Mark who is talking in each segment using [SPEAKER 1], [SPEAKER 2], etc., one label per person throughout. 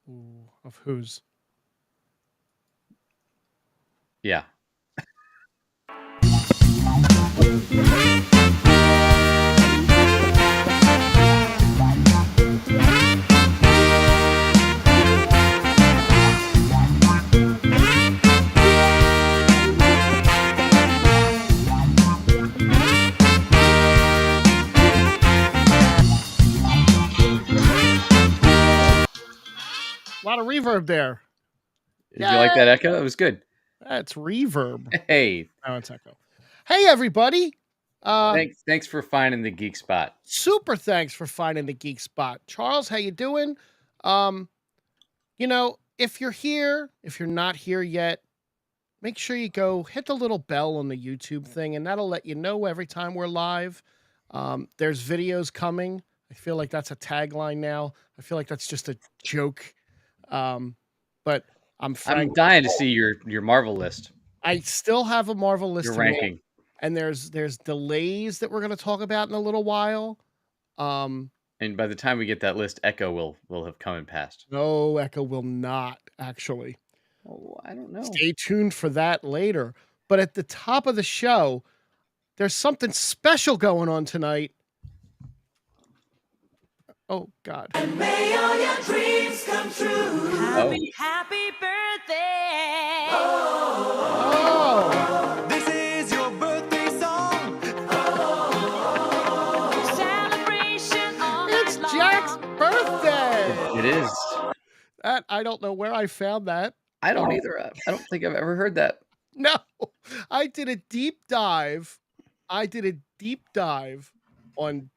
[SPEAKER 1] Ooh, of whose?
[SPEAKER 2] Yeah.
[SPEAKER 1] A lot of reverb there.
[SPEAKER 2] Did you like that echo? It was good.
[SPEAKER 1] That's reverb.
[SPEAKER 2] Hey,
[SPEAKER 1] Now it's echo. Hey, everybody.
[SPEAKER 2] thanks for finding the geek spot.
[SPEAKER 1] Super thanks for finding the geek spot. Charles, how you doing? If you're here, if you're not here yet, make sure you go hit the little bell on the YouTube thing, and that'll let you know every time we're live. There's videos coming. I feel like that's a tagline now. I feel like that's just a joke. But I'm
[SPEAKER 2] I'm
[SPEAKER 1] Frank.
[SPEAKER 2] dying to see your Marvel list,
[SPEAKER 1] I still have a Marvel list
[SPEAKER 2] your
[SPEAKER 1] to go,
[SPEAKER 2] ranking.
[SPEAKER 1] and there's delays that we're going to talk about in a little while.
[SPEAKER 2] And by the time we get that list, Echo will have come and passed.
[SPEAKER 1] No, Echo will not actually.
[SPEAKER 2] Oh, I don't know.
[SPEAKER 1] Stay tuned for that later. But at the top of the show, there's something special going on tonight. Oh, God.
[SPEAKER 3] And may all your dreams come true. Happy birthday.
[SPEAKER 1] Oh.
[SPEAKER 3] This is your birthday song. Celebration all
[SPEAKER 1] It's
[SPEAKER 3] night long.
[SPEAKER 1] Jack's birthday.
[SPEAKER 2] It is.
[SPEAKER 1] That I don't know where I found that.
[SPEAKER 2] I don't either. I don't think I've ever heard that.
[SPEAKER 1] No, I did a deep dive. On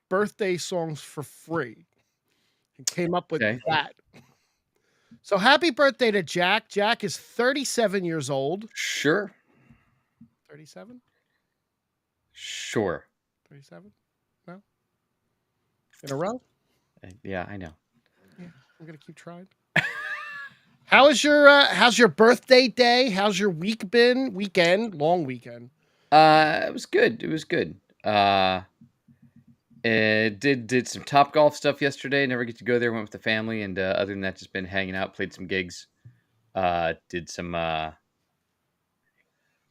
[SPEAKER 1] birthday songs for free and came up with that. So happy birthday to Jack. Jack is 37 years old.
[SPEAKER 2] Sure.
[SPEAKER 1] 37?
[SPEAKER 2] Sure.
[SPEAKER 1] 37? No? In a row?
[SPEAKER 2] Yeah, I know.
[SPEAKER 1] Yeah, I'm going to keep trying. How's your birthday day? How's your week been? Long weekend.
[SPEAKER 2] It was good. It was good. Did some Top Golf stuff yesterday. Never get to go there. Went with the family, and other than that, just been hanging out. Played some gigs. Did some. Where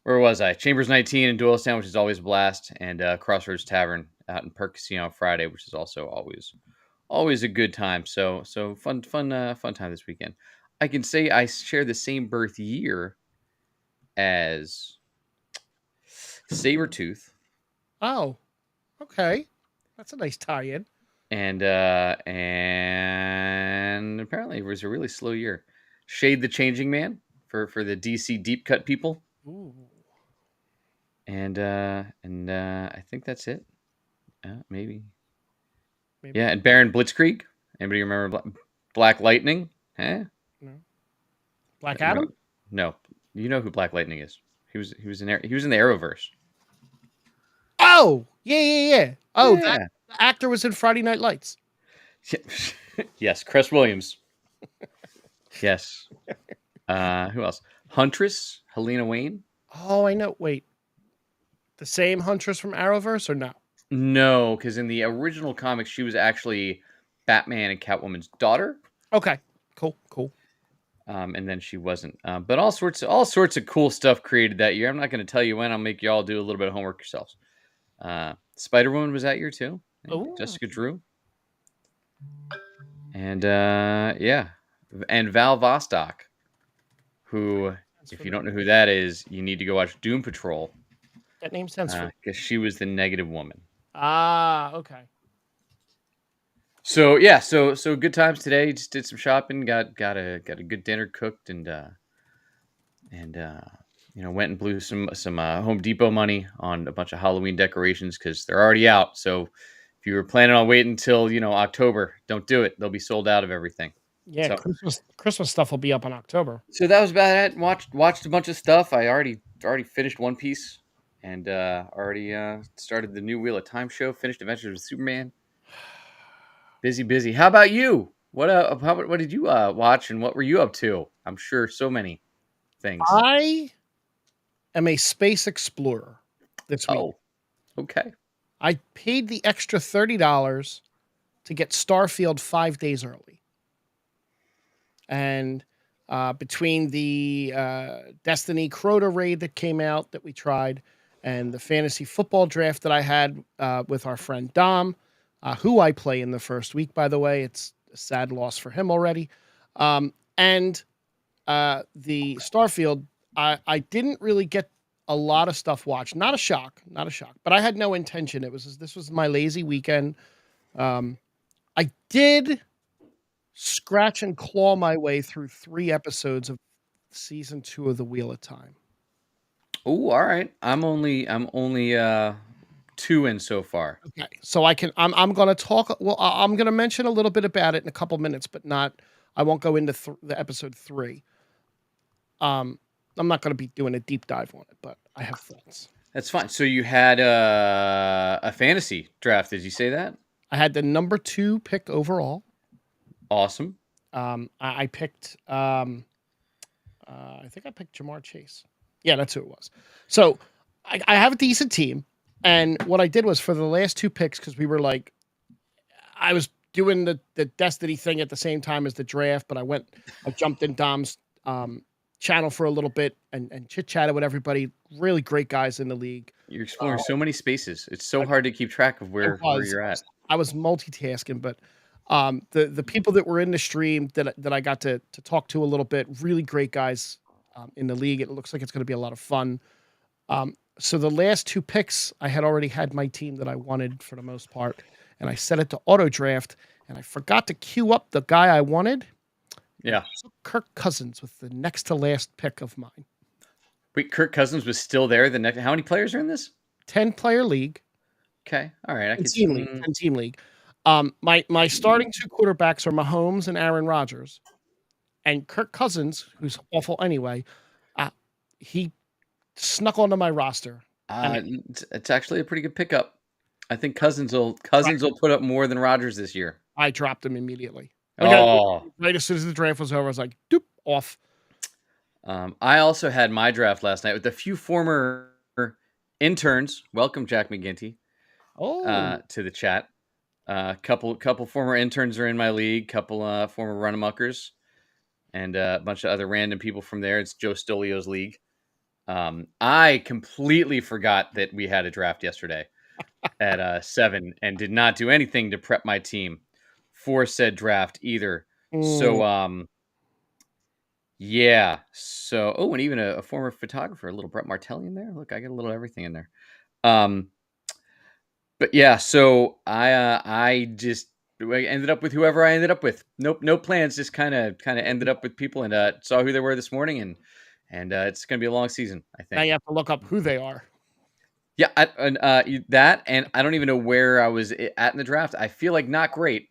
[SPEAKER 2] was I? Chambers 19 in Doylestown, which is always a blast, and Crossroads Tavern out in Perk Casino on Friday, which is also always a good time. So fun time this weekend. I can say I share the same birth year as Sabretooth.
[SPEAKER 1] Oh, okay. That's a nice tie-in.
[SPEAKER 2] And apparently it was a really slow year. Shade the Changing Man for the DC deep cut people.
[SPEAKER 1] Ooh.
[SPEAKER 2] And I think that's it. Maybe. Yeah, and Baron Blitzkrieg. Anybody remember Black Lightning? Huh?
[SPEAKER 1] No. Black Adam?
[SPEAKER 2] No. You know who Black Lightning is. He was in the Arrowverse.
[SPEAKER 1] Oh, yeah. Oh,
[SPEAKER 2] yeah.
[SPEAKER 1] That actor was in Friday Night Lights.
[SPEAKER 2] Yes, Cress Williams. Yes. Who else? Huntress, Helena Wayne.
[SPEAKER 1] Oh, I know. Wait. The same Huntress from Arrowverse or no?
[SPEAKER 2] No, because in the original comics, she was actually Batman and Catwoman's daughter.
[SPEAKER 1] Okay. Cool.
[SPEAKER 2] And then she wasn't. But all sorts of cool stuff created that year. I'm not going to tell you when. I'll make you all do a little bit of homework yourselves. Spider-Woman was that year too. Jessica Drew. And and Val Vostok, who, if you don't know who that is, you need to go watch Doom Patrol.
[SPEAKER 1] That name sounds
[SPEAKER 2] because she was the Negative Woman.
[SPEAKER 1] Ah, okay.
[SPEAKER 2] So yeah, so good times today. Just did some shopping, got a good dinner cooked, and went and blew some Home Depot money on a bunch of Halloween decorations because they're already out. So if you were planning on waiting until October, don't do it. They'll be sold out of everything.
[SPEAKER 1] Yeah, so, Christmas stuff will be up in October.
[SPEAKER 2] So that was about it. Watched a bunch of stuff. I already finished One Piece, and already started the new Wheel of Time show. Finished Adventures with Superman. Busy. How about you? What did you watch, and what were you up to? I'm sure so many things.
[SPEAKER 1] I am a space explorer this week.
[SPEAKER 2] Oh, okay.
[SPEAKER 1] I paid the extra $30 to get Starfield 5 days early. and between the Destiny Crota raid that came out that we tried, and the fantasy football draft that I had with our friend Dom, who I play in the first week, by the way. It's a sad loss for him already. And the Starfield, I didn't really get a lot of stuff watched. Not a shock, not a shock. But I had no intention. This was my lazy weekend. I did scratch and claw my way through 3 episodes of season 2 of The Wheel of Time.
[SPEAKER 2] Oh, all right. I'm only 2 in so far.
[SPEAKER 1] Okay, so I'm gonna talk. Well, I'm gonna mention a little bit about it in a couple minutes, but not. I won't go into the episode 3. I'm not gonna be doing a deep dive on it, but I have thoughts.
[SPEAKER 2] That's fine. So you had a fantasy draft. Did you say that?
[SPEAKER 1] I had the number 2 pick overall.
[SPEAKER 2] Awesome.
[SPEAKER 1] I picked. I think I picked Jamar Chase. Yeah, that's who it was. So I have a decent team, and what I did was for the last 2 picks, because we were like, I was doing the Destiny thing at the same time as the draft, but I jumped in Dom's channel for a little bit and chit chatted with everybody. Really great guys in the league.
[SPEAKER 2] You're exploring so many spaces. It's so hard to keep track of where you're at.
[SPEAKER 1] I was multitasking, but the people that were in the stream that I got to talk to a little bit, really great guys in the league. It looks like it's going to be a lot of fun. So the last 2 picks, I had already had my team that I wanted for the most part, and I set it to auto draft, and I forgot to queue up the guy I wanted.
[SPEAKER 2] Yeah.
[SPEAKER 1] Kirk Cousins with the next to last pick of mine.
[SPEAKER 2] Wait, Kirk Cousins was still there. How many players are in this?
[SPEAKER 1] 10-player league.
[SPEAKER 2] Okay. All right.
[SPEAKER 1] 10-team league. My starting 2 quarterbacks are Mahomes and Aaron Rodgers, and Kirk Cousins, who's awful anyway. He snuck onto my roster.
[SPEAKER 2] It's actually a pretty good pickup. I think Cousins will put up more than Rodgers this year.
[SPEAKER 1] I dropped him immediately.
[SPEAKER 2] Right
[SPEAKER 1] as soon as the draft was over, I was like, doop, off.
[SPEAKER 2] I also had my draft last night with a few former interns. Welcome, Jack McGinty, to the chat. Couple former interns are in my league. Couple former run-amuckers, and a bunch of other random people from there. It's Joe Stolio's league. I completely forgot that we had a draft yesterday at 7 and did not do anything to prep my team for said draft either. So, yeah. So, and even a former photographer, a little Brett Martelli in there. Look, I got a little everything in there. But yeah, so I ended up with whoever I ended up with. Nope, no plans. Just kind of ended up with people and saw who they were this morning, and it's gonna be a long season, I think.
[SPEAKER 1] Now you have to look up who they are.
[SPEAKER 2] Yeah, and I don't even know where I was at in the draft. I feel like not great.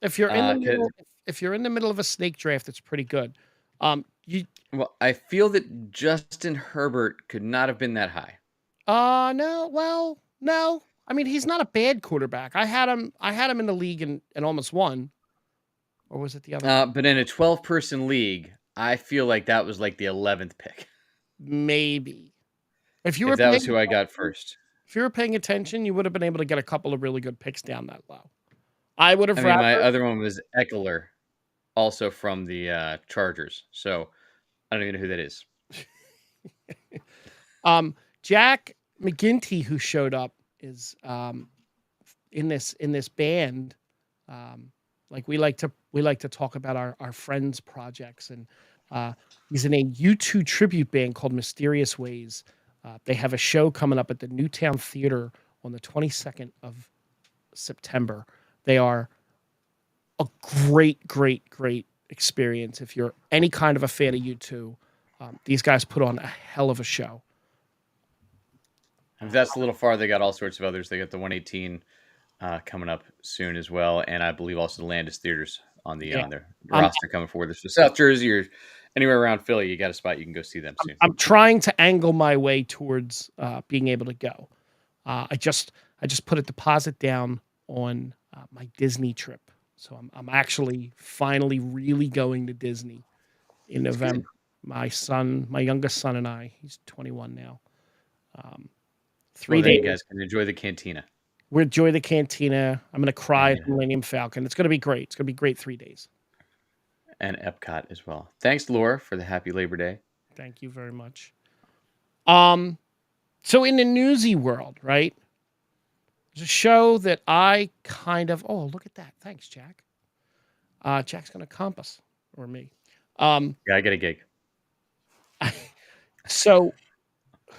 [SPEAKER 1] If you're in the middle of a snake draft, it's pretty good.
[SPEAKER 2] Well, I feel that Justin Herbert could not have been that high.
[SPEAKER 1] No. I mean, he's not a bad quarterback. I had him in the league and almost won. Or was it the other?
[SPEAKER 2] But in a 12-person league, I feel like that was like the 11th pick.
[SPEAKER 1] Maybe. If
[SPEAKER 2] that was who I got first.
[SPEAKER 1] If you were paying attention, you would have been able to get a couple of really good picks down that low. I would have.
[SPEAKER 2] My other one was Eckler, also from the Chargers. So I don't even know who that is.
[SPEAKER 1] Jack McGinty, who showed up, is in this band. Like we like to talk about our friends' projects, and he's in a U2 tribute band called Mysterious Ways. They have a show coming up at the Newtown Theater on the 22nd of September. They are a great experience. If you're any kind of a fan of U2, these guys put on a hell of a show.
[SPEAKER 2] If that's a little far, they got all sorts of others. They got the 118 coming up soon as well, and I believe also the Landis Theaters on their roster coming forward. So South Jersey or anywhere around Philly, you got a spot you can go see them soon.
[SPEAKER 1] I'm trying to angle my way towards being able to go. I just put a deposit down on my Disney trip, so I'm actually finally really going to Disney in November. My youngest son and I, he's 21 now.
[SPEAKER 2] 3 days. You guys can enjoy the cantina.
[SPEAKER 1] We'll enjoy the cantina. I'm going to cry at Millennium Falcon. It's going to be great. It's going to be great 3 days.
[SPEAKER 2] And Epcot as well. Thanks, Laura, for the happy Labor Day.
[SPEAKER 1] Thank you very much. So in the newsy world, right? There's a show that I kind of. Oh, look at that! Thanks, Jack. Jack's gonna compass or me.
[SPEAKER 2] Yeah, I get a gig.
[SPEAKER 1] So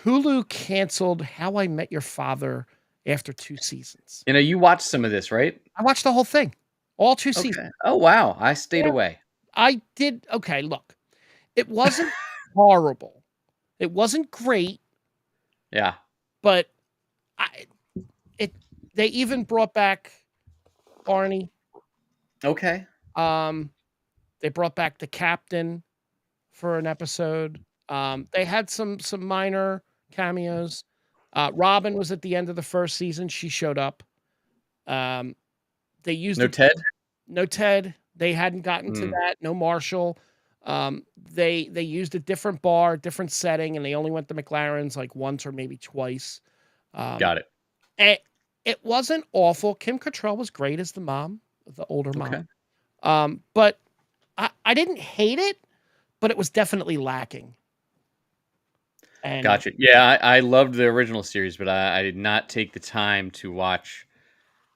[SPEAKER 1] Hulu canceled How I Met Your Father after 2 seasons.
[SPEAKER 2] You know, you watched some of this, right?
[SPEAKER 1] I watched the whole thing, all 2
[SPEAKER 2] Okay.
[SPEAKER 1] seasons.
[SPEAKER 2] Oh, wow. I stayed
[SPEAKER 1] Yeah.
[SPEAKER 2] away.
[SPEAKER 1] I did. Okay, look, it wasn't horrible. It wasn't great,
[SPEAKER 2] Yeah.
[SPEAKER 1] but I it they even brought back Barney.
[SPEAKER 2] Okay.
[SPEAKER 1] They brought back the captain for an episode. They had some minor cameos. Robin was at the end of the first season. She showed up. Um, they used
[SPEAKER 2] No
[SPEAKER 1] a
[SPEAKER 2] Ted?
[SPEAKER 1] no Ted. They hadn't gotten to
[SPEAKER 2] Mm,
[SPEAKER 1] that. No Marshall. They used a different bar, different setting, and they only went to McLaren's like once or maybe twice. Um,
[SPEAKER 2] got it.
[SPEAKER 1] it, it wasn't awful. Kim Cattrall was great as the mom, the older
[SPEAKER 2] Okay.
[SPEAKER 1] mom. But I didn't hate it, but it was definitely lacking. And
[SPEAKER 2] Gotcha. Yeah, I loved the original series, but I did not take the time to watch.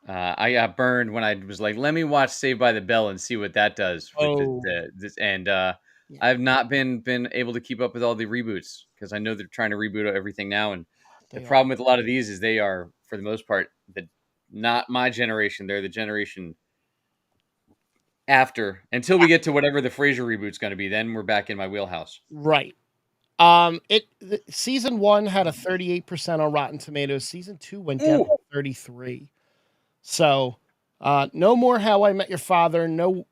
[SPEAKER 2] I got burned when I was like, let me watch Saved by the Bell and see what that does with
[SPEAKER 1] oh
[SPEAKER 2] this. And
[SPEAKER 1] yeah,
[SPEAKER 2] I've not been able to keep up with all the reboots because I know they're trying to reboot everything now. And the
[SPEAKER 1] they are
[SPEAKER 2] problem with a lot of these is they are, for the most part, not my generation. They're the generation after until we get to whatever the Frasier reboot's going to be. Then we're back in my wheelhouse.
[SPEAKER 1] right. Season 1 had a 38% on Rotten Tomatoes. Season 2 went down to 33. So, no more How I Met Your Father. No,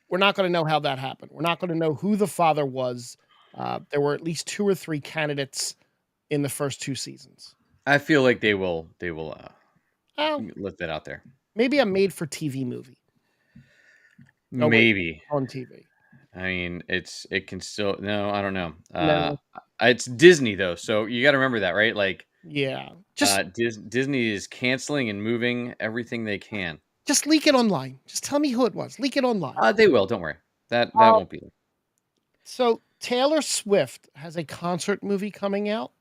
[SPEAKER 1] we're not going to know how that happened. We're not going to know who the father was. There were at least 2 or 3 candidates in the first 2 seasons.
[SPEAKER 2] I feel like they will
[SPEAKER 1] Oh,
[SPEAKER 2] let that out there.
[SPEAKER 1] maybe a made-for-TV movie. Oh wait,
[SPEAKER 2] Maybe.
[SPEAKER 1] on TV.
[SPEAKER 2] I mean, it can still no, I don't know.
[SPEAKER 1] No,
[SPEAKER 2] It's Disney though, so you got to remember that, right? Like,
[SPEAKER 1] yeah, just
[SPEAKER 2] Disney is canceling and moving everything they can.
[SPEAKER 1] just leak it online. Just tell me who it was. Leak it online.
[SPEAKER 2] They will. Don't worry. That
[SPEAKER 1] Uh,
[SPEAKER 2] won't be.
[SPEAKER 1] So Taylor Swift has a concert movie coming out.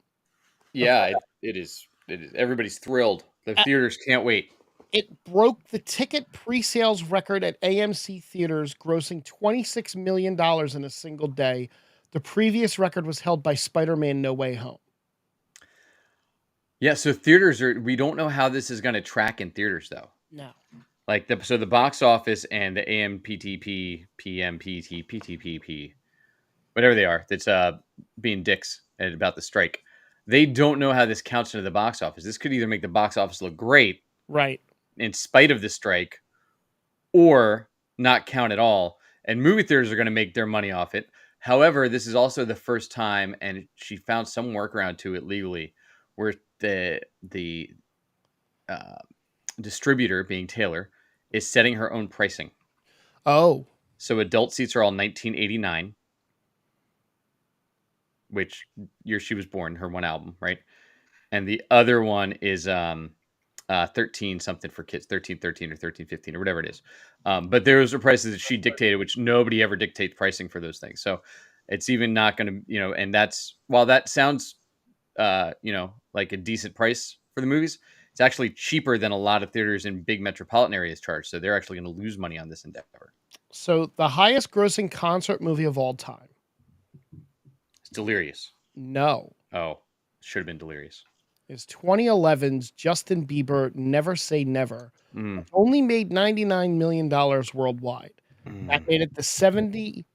[SPEAKER 2] Yeah, it is. It is. Everybody's thrilled. The
[SPEAKER 1] Uh,
[SPEAKER 2] theaters can't wait.
[SPEAKER 1] It broke the ticket pre-sales record at AMC theaters, grossing $26 million in a single day. The previous record was held by Spider-Man: No Way Home.
[SPEAKER 2] Yeah, so theaters are. We don't know how this is going to track in theaters though.
[SPEAKER 1] No.
[SPEAKER 2] Like the box office and the AMPTP, PMPT, PTPP, whatever they are, that's being dicks about the strike. They don't know how this counts into the box office. This could either make the box office look great
[SPEAKER 1] Right.
[SPEAKER 2] in spite of the strike, or not count at all. And movie theaters are going to make their money off it. However, this is also the first time, and she found some workaround to it legally, where the uh, distributor, being Taylor, is setting her own pricing.
[SPEAKER 1] Oh.
[SPEAKER 2] So adult seats are all $19.89, which year she was born, her one album, right? And the other one is 13 something for kids, 13.13 or 13.15 or whatever it is. But those are prices that she dictated, which nobody ever dictates pricing for those things. So it's even not going to, and that's, while that sounds, like a decent price for the movies, it's actually cheaper than a lot of theaters in big metropolitan areas charge. So they're actually going to lose money on this endeavor.
[SPEAKER 1] So the highest grossing concert movie of all time.
[SPEAKER 2] It's Delirious.
[SPEAKER 1] No.
[SPEAKER 2] Oh, should have been Delirious.
[SPEAKER 1] Is 2011's Justin Bieber Never Say Never.
[SPEAKER 2] Mm.
[SPEAKER 1] Only made $99 million worldwide. That made it the 70th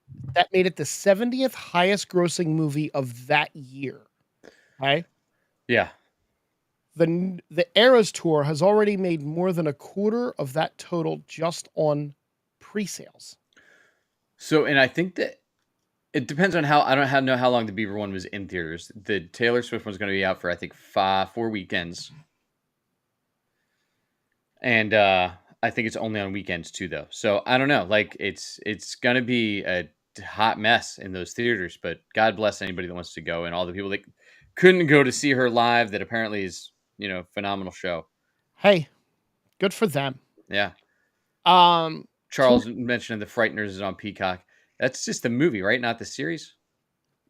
[SPEAKER 1] highest grossing movie of that year. Okay?
[SPEAKER 2] Yeah.
[SPEAKER 1] The Eras tour has already made more than a quarter of that total just on pre-sales.
[SPEAKER 2] So, and I think that it depends on how, I don't know how long the Bieber one was in theaters. The Taylor Swift one's going to be out for, I think, 4 weekends. And I think it's only on weekends too, though. So I don't know. Like, it's going to be a hot mess in those theaters, but God bless anybody that wants to go, and all the people that couldn't go to see her live, that apparently is, phenomenal show.
[SPEAKER 1] Hey, good for them.
[SPEAKER 2] Yeah. Charles mentioned The Frighteners is on Peacock. That's just the movie, right? Not the series.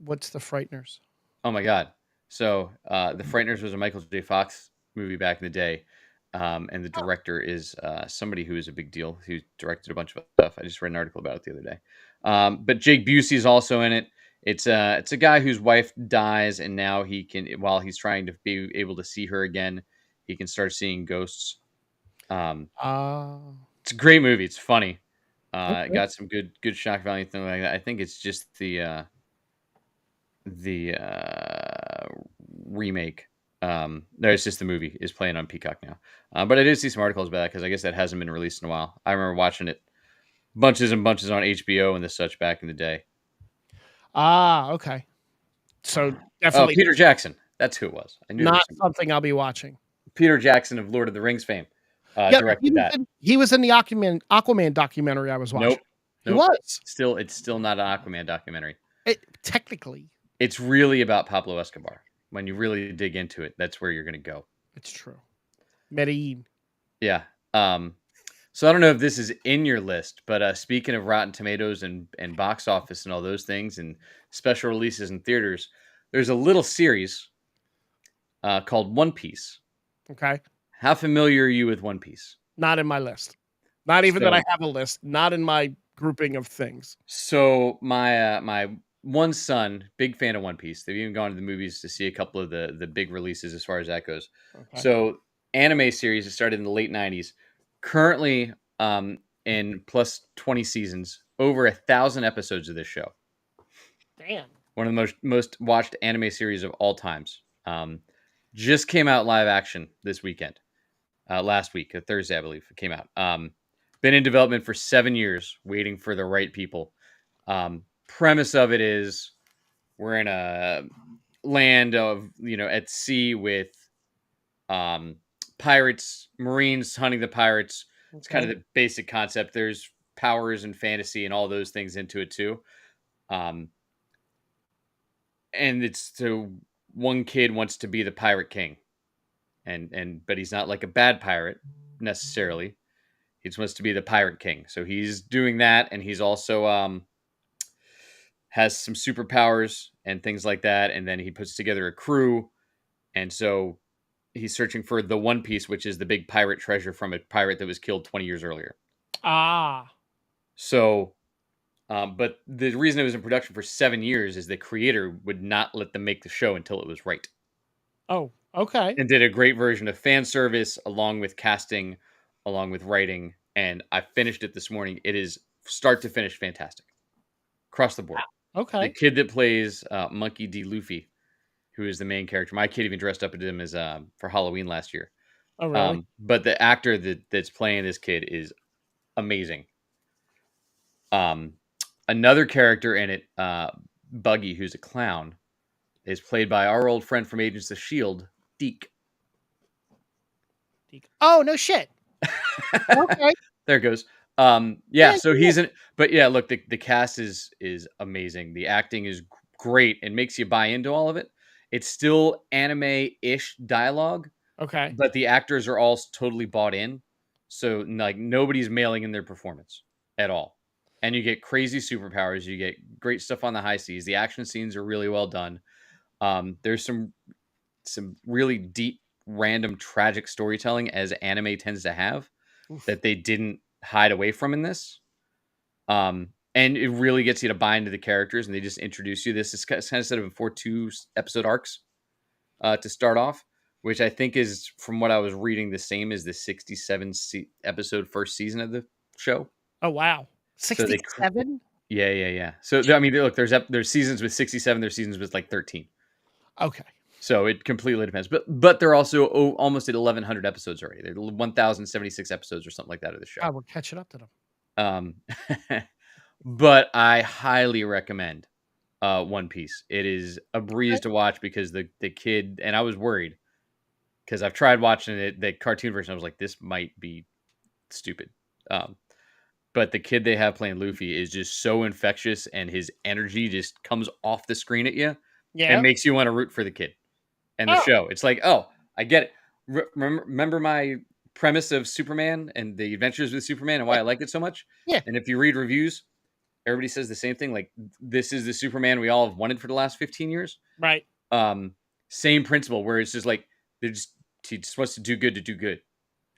[SPEAKER 1] What's the Frighteners?
[SPEAKER 2] Oh my god! So The Frighteners was a Michael J. Fox movie back in the day, and the director is somebody who is a big deal. He directed a bunch of stuff. I just read an article about it the other day. But Jake Busey is also in it. It's a guy whose wife dies, and now he can, while he's trying to be able to see her again, he can start seeing ghosts. It's a great movie. It's funny.
[SPEAKER 1] Okay.
[SPEAKER 2] It got some good shock value, thing like that. I think it's just the remake. No, it's just the movie is playing on Peacock now. But I did see some articles about that because I guess that hasn't been released in a while. I remember watching it bunches and bunches on HBO and the such back in the day.
[SPEAKER 1] Okay. So definitely
[SPEAKER 2] Peter Jackson. That's who it was. I knew
[SPEAKER 1] not something I'll be watching.
[SPEAKER 2] Peter Jackson of Lord of the Rings fame directed that.
[SPEAKER 1] He was in the Aquaman documentary I was watching.
[SPEAKER 2] Nope.
[SPEAKER 1] He was.
[SPEAKER 2] It's still not an Aquaman documentary.
[SPEAKER 1] Technically.
[SPEAKER 2] It's really about Pablo Escobar. When you really dig into it, that's where you're going to go.
[SPEAKER 1] It's true. Medellin.
[SPEAKER 2] Yeah. So I don't know if this is in your list, but speaking of Rotten Tomatoes and box office and all those things and special releases in theaters, there's a little series called One Piece.
[SPEAKER 1] Okay.
[SPEAKER 2] How familiar are you with One Piece?
[SPEAKER 1] Not in my list. Not even that I have a list. Not in my grouping of things.
[SPEAKER 2] So my one son, big fan of One Piece. They've even gone to the movies to see a couple of the big releases as far as that goes.
[SPEAKER 1] Okay.
[SPEAKER 2] So anime series that started in the late 90s, currently in plus 20 seasons, over 1,000 episodes of this show.
[SPEAKER 1] Damn.
[SPEAKER 2] One of the most watched anime series of all times. Just came out live action this weekend. Last week, Thursday, I believe, it came out. Been in development for 7 years, waiting for the right people. Premise of it is we're in a land of, at sea with pirates, Marines hunting the pirates. It's kind of the basic concept. There's powers and fantasy and all those things into it too. And it's so one kid wants to be the pirate king. But he's not like a bad pirate necessarily. He just wants to be the pirate king. So he's doing that, and he's also has some superpowers and things like that. And then he puts together a crew, and so he's searching for the One Piece, which is the big pirate treasure from a pirate that was killed 20 years earlier. So, but the reason it was in production for 7 years is the creator would not let them make the show until it was right.
[SPEAKER 1] Oh, okay.
[SPEAKER 2] And did a great version of fan service along with casting, along with writing. And I finished it this morning. It is start to finish fantastic across the board.
[SPEAKER 1] Okay.
[SPEAKER 2] The kid that plays Monkey D. Luffy, who is the main character. My kid even dressed up as him as for Halloween last year.
[SPEAKER 1] Oh, really?
[SPEAKER 2] But the actor that's playing this kid is amazing. Another character in it, Buggy, who's a clown, is played by our old friend from Agents of S.H.I.E.L.D., Geek.
[SPEAKER 1] Oh, no shit. Okay.
[SPEAKER 2] There it goes. Yeah, so he's in, but yeah, look, the cast is amazing. The acting is great and makes you buy into all of it. It's still anime-ish dialogue.
[SPEAKER 1] Okay.
[SPEAKER 2] But the actors are all totally bought in. So like nobody's mailing in their performance at all. And you get crazy superpowers. You get great stuff on the high seas. The action scenes are really well done. There's some really deep, random, tragic storytelling, as anime tends to have, that they didn't hide away from in this. And it really gets you to buy into the characters, and they just introduce you. This is kind of set up in 4 2-episode arcs to start off, which I think is, from what I was reading, the same as the 67 episode first season of the show.
[SPEAKER 1] Oh, wow. 67?
[SPEAKER 2] Yeah. So, I mean, look, there's seasons with 67, there's seasons with like 13.
[SPEAKER 1] Okay.
[SPEAKER 2] So it completely depends. But they're also almost at 1,100 episodes already. They're 1,076 episodes or something like that of the show.
[SPEAKER 1] Oh, we're catching up to them.
[SPEAKER 2] But I highly recommend One Piece. It is a breeze to watch because the kid, and I was worried because I've tried watching it, the cartoon version. I was like, this might be stupid. But the kid they have playing Luffy is just so infectious, and his energy just comes off the screen at you and makes you want to root for the kid and the show. It's like, oh, I get it. Remember my premise of Superman and the adventures with Superman and why I like it so much.
[SPEAKER 1] Yeah.
[SPEAKER 2] And if you read reviews, everybody says the same thing. Like, this is the Superman we all have wanted for the last 15 years.
[SPEAKER 1] Right.
[SPEAKER 2] Same principle where it's just like he just wants to do good,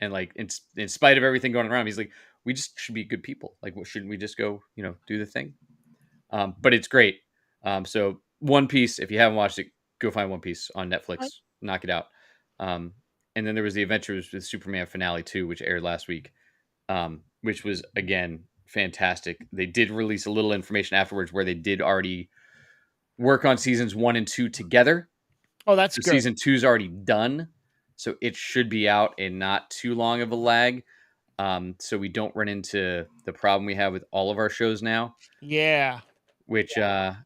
[SPEAKER 2] and like in spite of everything going around, he's like, we just should be good people. Like, shouldn't we just go, do the thing? But it's great. So One Piece, if you haven't watched it, go find One Piece on Netflix.
[SPEAKER 1] Right.
[SPEAKER 2] Knock it out. And then there was the Adventures with Superman finale 2, which aired last week, which was again fantastic. They did release a little information afterwards where they did already work on seasons 1 and 2 together.
[SPEAKER 1] Oh, that's
[SPEAKER 2] So
[SPEAKER 1] good.
[SPEAKER 2] season 2 is already done, so it should be out in not too long of a lag. So we don't run into the problem we have with all of our shows now.
[SPEAKER 1] Yeah.
[SPEAKER 2] Which I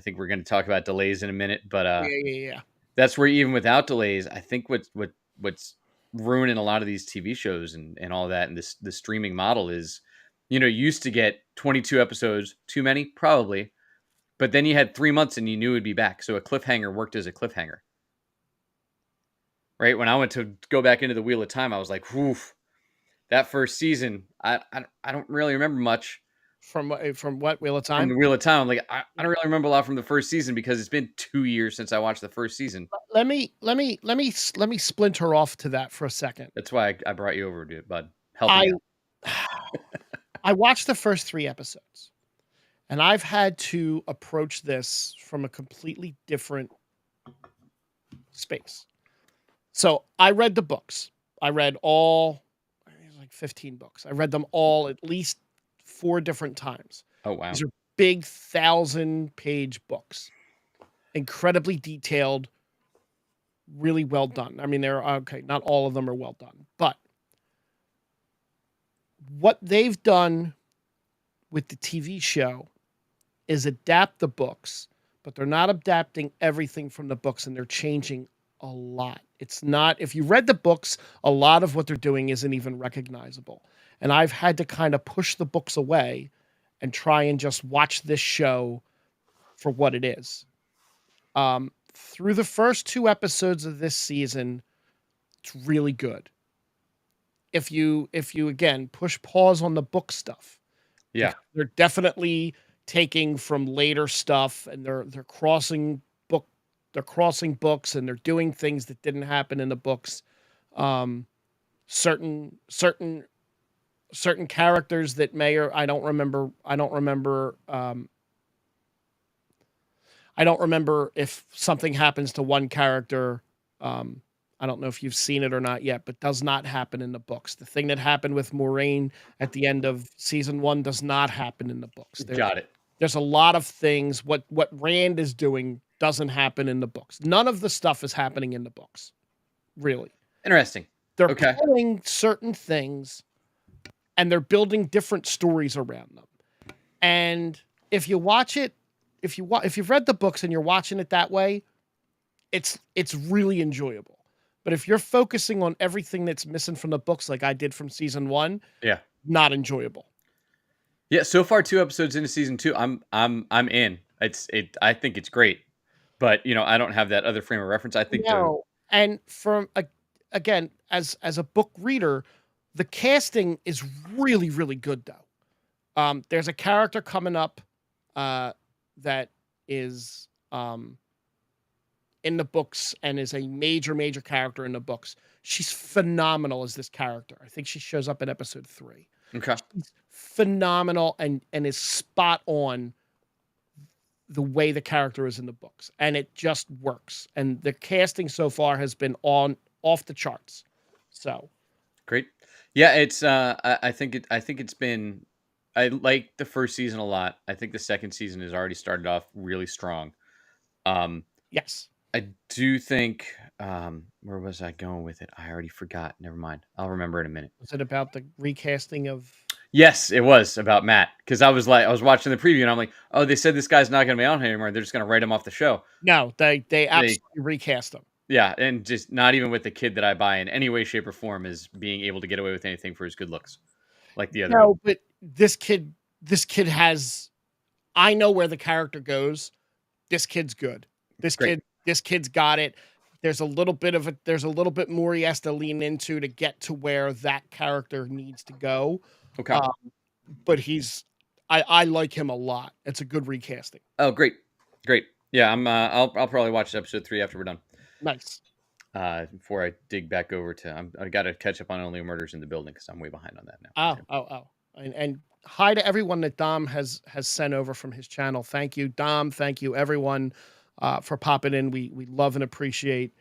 [SPEAKER 2] think we're going to talk about delays in a minute, but
[SPEAKER 1] Yeah.
[SPEAKER 2] that's where even without delays, I think what's ruining a lot of these TV shows and all that, and the streaming model is, you used to get 22 episodes, too many, probably, but then you had 3 months and you knew it'd be back, so a cliffhanger worked as a cliffhanger. Right? When I went to go back into the Wheel of Time, I was like, "Woof!" That first season, I don't really remember much.
[SPEAKER 1] From what Wheel of Time?
[SPEAKER 2] From the Wheel of Time. Like, I don't really remember a lot from the first season because it's been 2 years since I watched the first season.
[SPEAKER 1] Let me splinter off to that for a second.
[SPEAKER 2] That's why I brought you over to it, bud. Help me out.
[SPEAKER 1] I watched the first 3 episodes, and I've had to approach this from a completely different space. So I read the books. I read all, like 15 books. I read them all at least 4 different times.
[SPEAKER 2] Oh, wow.
[SPEAKER 1] These are big 1,000-page books. Incredibly detailed, really well done. I mean, not all of them are well done, but what they've done with the TV show is adapt the books, but they're not adapting everything from the books, and they're changing a lot. It's not, if you read the books, a lot of what they're doing isn't even recognizable. And I've had to kind of push the books away and try and just watch this show for what it is. Through the first 2 episodes of this season, it's really good. If you again push pause on the book stuff,
[SPEAKER 2] Yeah,
[SPEAKER 1] they're definitely taking from later stuff, and they're crossing books, and they're doing things that didn't happen in the books. Certain characters that I don't remember if something happens to one character. I don't know if you've seen it or not yet, but does not happen in the books. The thing that happened with Moraine at the end of season 1 does not happen in the books.
[SPEAKER 2] got it.
[SPEAKER 1] There's a lot of things. What Rand is doing doesn't happen in the books. None of the stuff is happening in the books, really.
[SPEAKER 2] Interesting.
[SPEAKER 1] They're
[SPEAKER 2] Okay.
[SPEAKER 1] pulling certain things, and they're building different stories around them. And if you watch it, if you've read the books and you're watching it that way, it's really enjoyable. But if you're focusing on everything that's missing from the books, like I did from season 1,
[SPEAKER 2] Yeah.
[SPEAKER 1] not enjoyable.
[SPEAKER 2] Yeah. So far, 2 episodes into season 2, I'm in. I think it's great, but I don't have that other frame of reference. I think
[SPEAKER 1] And from again, as a book reader, the casting is really, really good though. There's a character coming up that is in the books and is a major character in the books. She's phenomenal as this character. I think she shows up in episode 3.
[SPEAKER 2] Okay.
[SPEAKER 1] She's phenomenal and is spot on the way the character is in the books, and it just works. And the casting so far has been off the charts. So
[SPEAKER 2] Great. Yeah, it's I think it's been, I like the first season a lot. I think the second season has already started off really strong.
[SPEAKER 1] yes.
[SPEAKER 2] I do think where was I going with it? I already forgot. Never mind. I'll remember in a minute.
[SPEAKER 1] Was it about the recasting of?
[SPEAKER 2] Yes, it was about Matt, because I was watching the preview and I'm like, oh, they said this guy's not going to be on here anymore. They're just going to write him off the show.
[SPEAKER 1] No, they absolutely recast him.
[SPEAKER 2] Yeah, and just not even with the kid that I buy in any way, shape, or form as being able to get away with anything for his good looks, like the other.
[SPEAKER 1] No, but this kid has. I know where the character goes. This kid's good. This
[SPEAKER 2] Great.
[SPEAKER 1] kid's got it. there's a little bit more he has to lean into to get to where that character needs to go.
[SPEAKER 2] Okay.
[SPEAKER 1] But I like him a lot. It's a good recasting.
[SPEAKER 2] Oh, great. Yeah, I'll probably watch episode 3 after we're done.
[SPEAKER 1] Nice.
[SPEAKER 2] Before I dig back over to, I got to catch up on Only Murders in the Building because I'm way behind on that now.
[SPEAKER 1] Oh. And hi to everyone that Dom has sent over from his channel. Thank you, Dom. Thank you, everyone, for popping in. We love and appreciate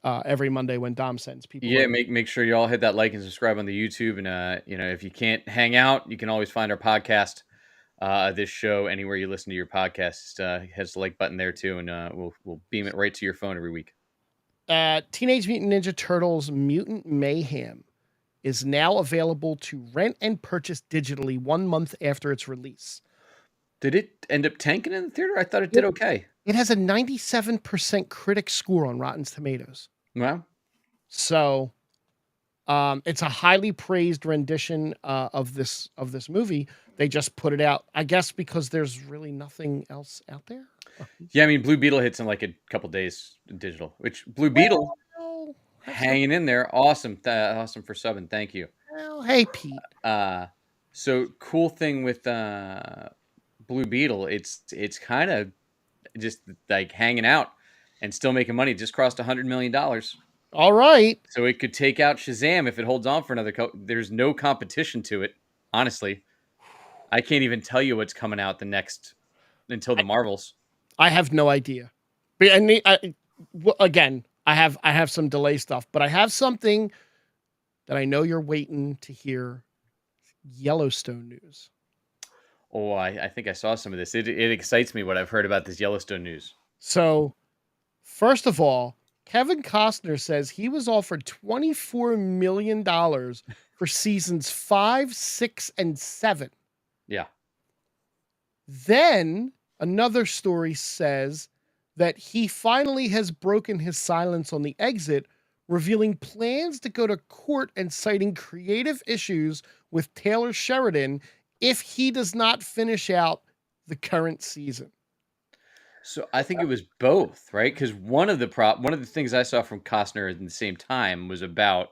[SPEAKER 1] every Monday when Dom sends people.
[SPEAKER 2] Yeah,
[SPEAKER 1] over.
[SPEAKER 2] make sure you all hit that like and subscribe on the YouTube, and if you can't hang out, you can always find our podcast, this show anywhere you listen to your podcast. Has the like button there too, and we'll beam it right to your phone every week.
[SPEAKER 1] Teenage Mutant Ninja Turtles Mutant Mayhem is now available to rent and purchase digitally 1 month after its release.
[SPEAKER 2] Did it end up tanking in the theater? I thought it did okay.
[SPEAKER 1] It has a 97% critic score on Rotten Tomatoes.
[SPEAKER 2] Wow.
[SPEAKER 1] So it's a highly praised rendition of this movie. They just put it out, I guess, because there's really nothing else out there.
[SPEAKER 2] Yeah, I mean, Blue Beetle hits in like a couple days digital, which Blue Beetle hanging in there. Awesome. Awesome for subbing. Thank you.
[SPEAKER 1] Well, hey, Pete.
[SPEAKER 2] So cool thing with Blue Beetle, it's kind of just like hanging out and still making money. It just crossed $100 million.
[SPEAKER 1] All right.
[SPEAKER 2] So it could take out Shazam if it holds on for another there's no competition to it, honestly. I can't even tell you what's coming out until the Marvels.
[SPEAKER 1] I have no idea. Again, I have some delay stuff, but I have something that I know you're waiting to hear. Yellowstone news.
[SPEAKER 2] Oh, I think I saw some of this. It excites me what I've heard about this Yellowstone news.
[SPEAKER 1] So, first of all, Kevin Costner says he was offered $24 million for seasons 5, 6, and 7.
[SPEAKER 2] Yeah.
[SPEAKER 1] Then another story says that he finally has broken his silence on the exit, revealing plans to go to court and citing creative issues with Taylor Sheridan if he does not finish out the current season.
[SPEAKER 2] So I think it was both, right? Because one of the things I saw from Costner at the same time was about,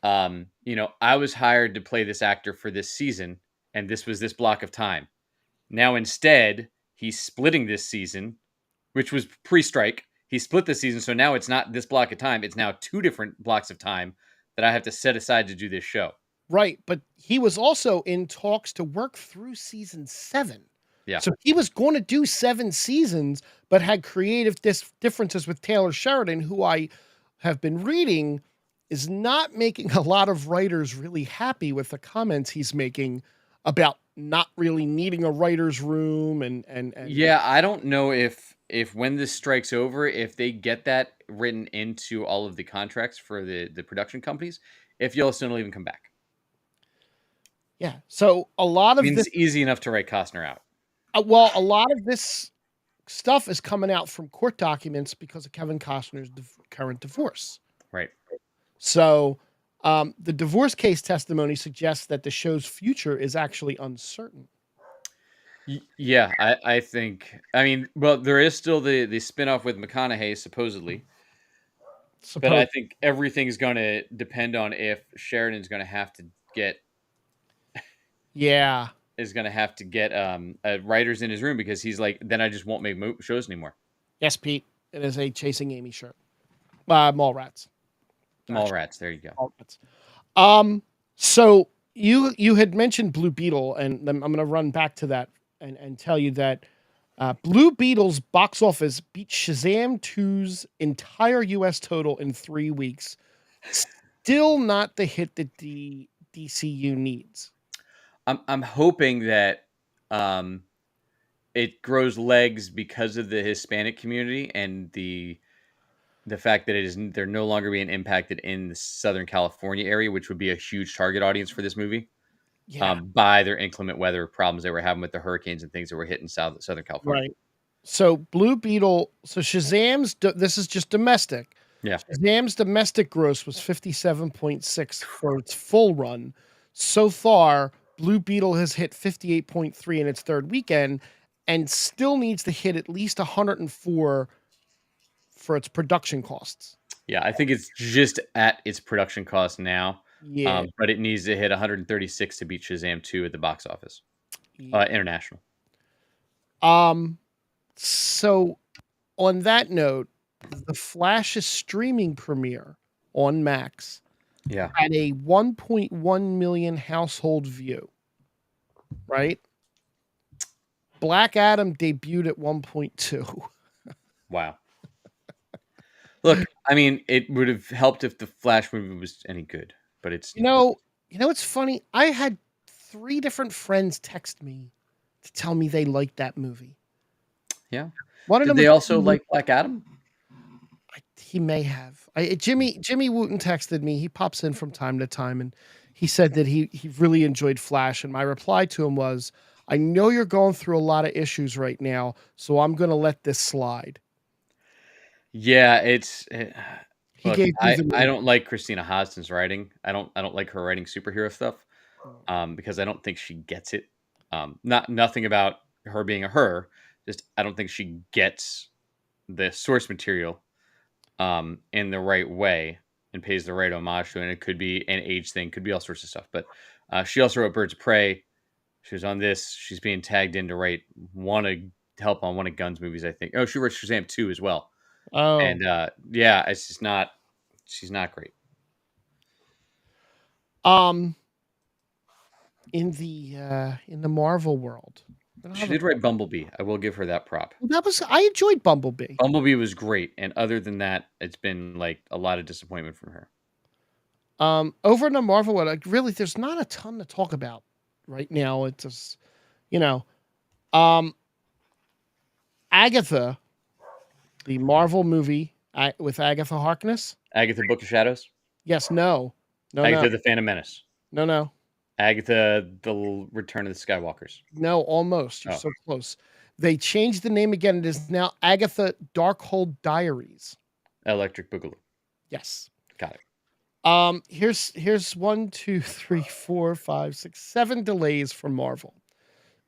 [SPEAKER 2] I was hired to play this actor for this season, and this was this block of time. Now instead, he's splitting this season, which was pre-strike. He split the season, so now it's not this block of time. It's now 2 different blocks of time that I have to set aside to do this show.
[SPEAKER 1] Right, but he was also in talks to work through season 7.
[SPEAKER 2] Yeah.
[SPEAKER 1] So he was going to do 7 seasons, but had creative differences with Taylor Sheridan, who I have been reading is not making a lot of writers really happy with the comments he's making about not really needing a writer's room and
[SPEAKER 2] yeah, I don't know if when this strike's over, if they get that written into all of the contracts for the production companies, if Yellowstone will even come back.
[SPEAKER 1] Yeah. So a lot of
[SPEAKER 2] it's easy enough to write Costner out.
[SPEAKER 1] Well, a lot of this stuff is coming out from court documents because of Kevin Costner's current divorce.
[SPEAKER 2] Right.
[SPEAKER 1] So the divorce case testimony suggests that the show's future is actually uncertain.
[SPEAKER 2] Yeah, I think. I mean, well, there is still the spinoff with McConaughey, supposedly. But I think everything's going to depend on if Sheridan's going to have to get...
[SPEAKER 1] Yeah.
[SPEAKER 2] Is going to have to get writers in his room because he's like, then I just won't make shows anymore.
[SPEAKER 1] Yes, Pete. It is a Chasing Amy shirt. Mallrats.
[SPEAKER 2] Mallrats. There you go.
[SPEAKER 1] Mallrats. So you had mentioned Blue Beetle, and I'm going to run back to that and tell you that Blue Beetle's box office beat Shazam 2's entire U.S. total in 3 weeks. Still not the hit that the DCU needs.
[SPEAKER 2] I'm hoping that it grows legs because of the Hispanic community and the fact that they're no longer being impacted in the Southern California area, which would be a huge target audience for this movie.
[SPEAKER 1] Yeah.
[SPEAKER 2] By their inclement weather problems they were having with the hurricanes and things that were hitting Southern California.
[SPEAKER 1] Right. So Blue Beetle, Shazam's, this is just domestic.
[SPEAKER 2] Yeah.
[SPEAKER 1] Shazam's domestic gross was 57.6 for its full run. So far, Blue Beetle has hit 58.3 in its third weekend and still needs to hit at least 104 for its production costs.
[SPEAKER 2] Yeah, I think it's just at its production cost now.
[SPEAKER 1] Yeah.
[SPEAKER 2] But it needs to hit 136 to beat Shazam 2 at the box office.
[SPEAKER 1] Yeah.
[SPEAKER 2] International.
[SPEAKER 1] So on that note, the Flash's streaming premiere on Max
[SPEAKER 2] Yeah.
[SPEAKER 1] had a 1.1 million household view. Right? Black Adam debuted at 1.2.
[SPEAKER 2] Wow. Look, I mean, it would have helped if the Flash movie was any good, but it's
[SPEAKER 1] You know, it's funny. I had 3 different friends text me to tell me they liked that movie.
[SPEAKER 2] yeah.
[SPEAKER 1] One of
[SPEAKER 2] Did
[SPEAKER 1] them
[SPEAKER 2] they
[SPEAKER 1] was
[SPEAKER 2] also like Black Adam?
[SPEAKER 1] he may have. Jimmy Wooten texted me. He pops in from time to time, and he said that he really enjoyed Flash. And my reply to him was, "I know you're going through a lot of issues right now, so I'm going to let this slide."
[SPEAKER 2] Yeah,
[SPEAKER 1] He
[SPEAKER 2] look,
[SPEAKER 1] gave me the
[SPEAKER 2] I don't like Christina Hodson's writing. I don't like her writing superhero stuff. Because I don't think she gets it. Nothing about her being a her. Just I don't think she gets the source material in the right way and pays the right homage to it. And it could be an age thing, could be all sorts of stuff. But she also wrote Birds of Prey. She was on this. She's being tagged in to write help on one of Gunn's movies, I think. Oh, she wrote Shazam 2 as well.
[SPEAKER 1] Oh,
[SPEAKER 2] And yeah, it's just not. She's not great.
[SPEAKER 1] in the Marvel world,
[SPEAKER 2] She did write Bumblebee. I will give her that prop.
[SPEAKER 1] I enjoyed Bumblebee.
[SPEAKER 2] Bumblebee was great, and other than that, it's been like a lot of disappointment from her.
[SPEAKER 1] Over in the Marvel world, like, really, there's not a ton to talk about right now. It's just, you know, Agatha, the Marvel movie with Agatha Harkness.
[SPEAKER 2] Agatha, Book of Shadows.
[SPEAKER 1] Yes, no,
[SPEAKER 2] Agatha, the Phantom Menace.
[SPEAKER 1] no,
[SPEAKER 2] Agatha, the Return of the Skywalkers.
[SPEAKER 1] no, almost. You're
[SPEAKER 2] Oh.
[SPEAKER 1] so close. They changed the name again. It is now Agatha Darkhold Diaries.
[SPEAKER 2] Electric Boogaloo.
[SPEAKER 1] Yes.
[SPEAKER 2] Got it.
[SPEAKER 1] Here's 1, 2, 3, 4, 5, 6, 7 delays from Marvel.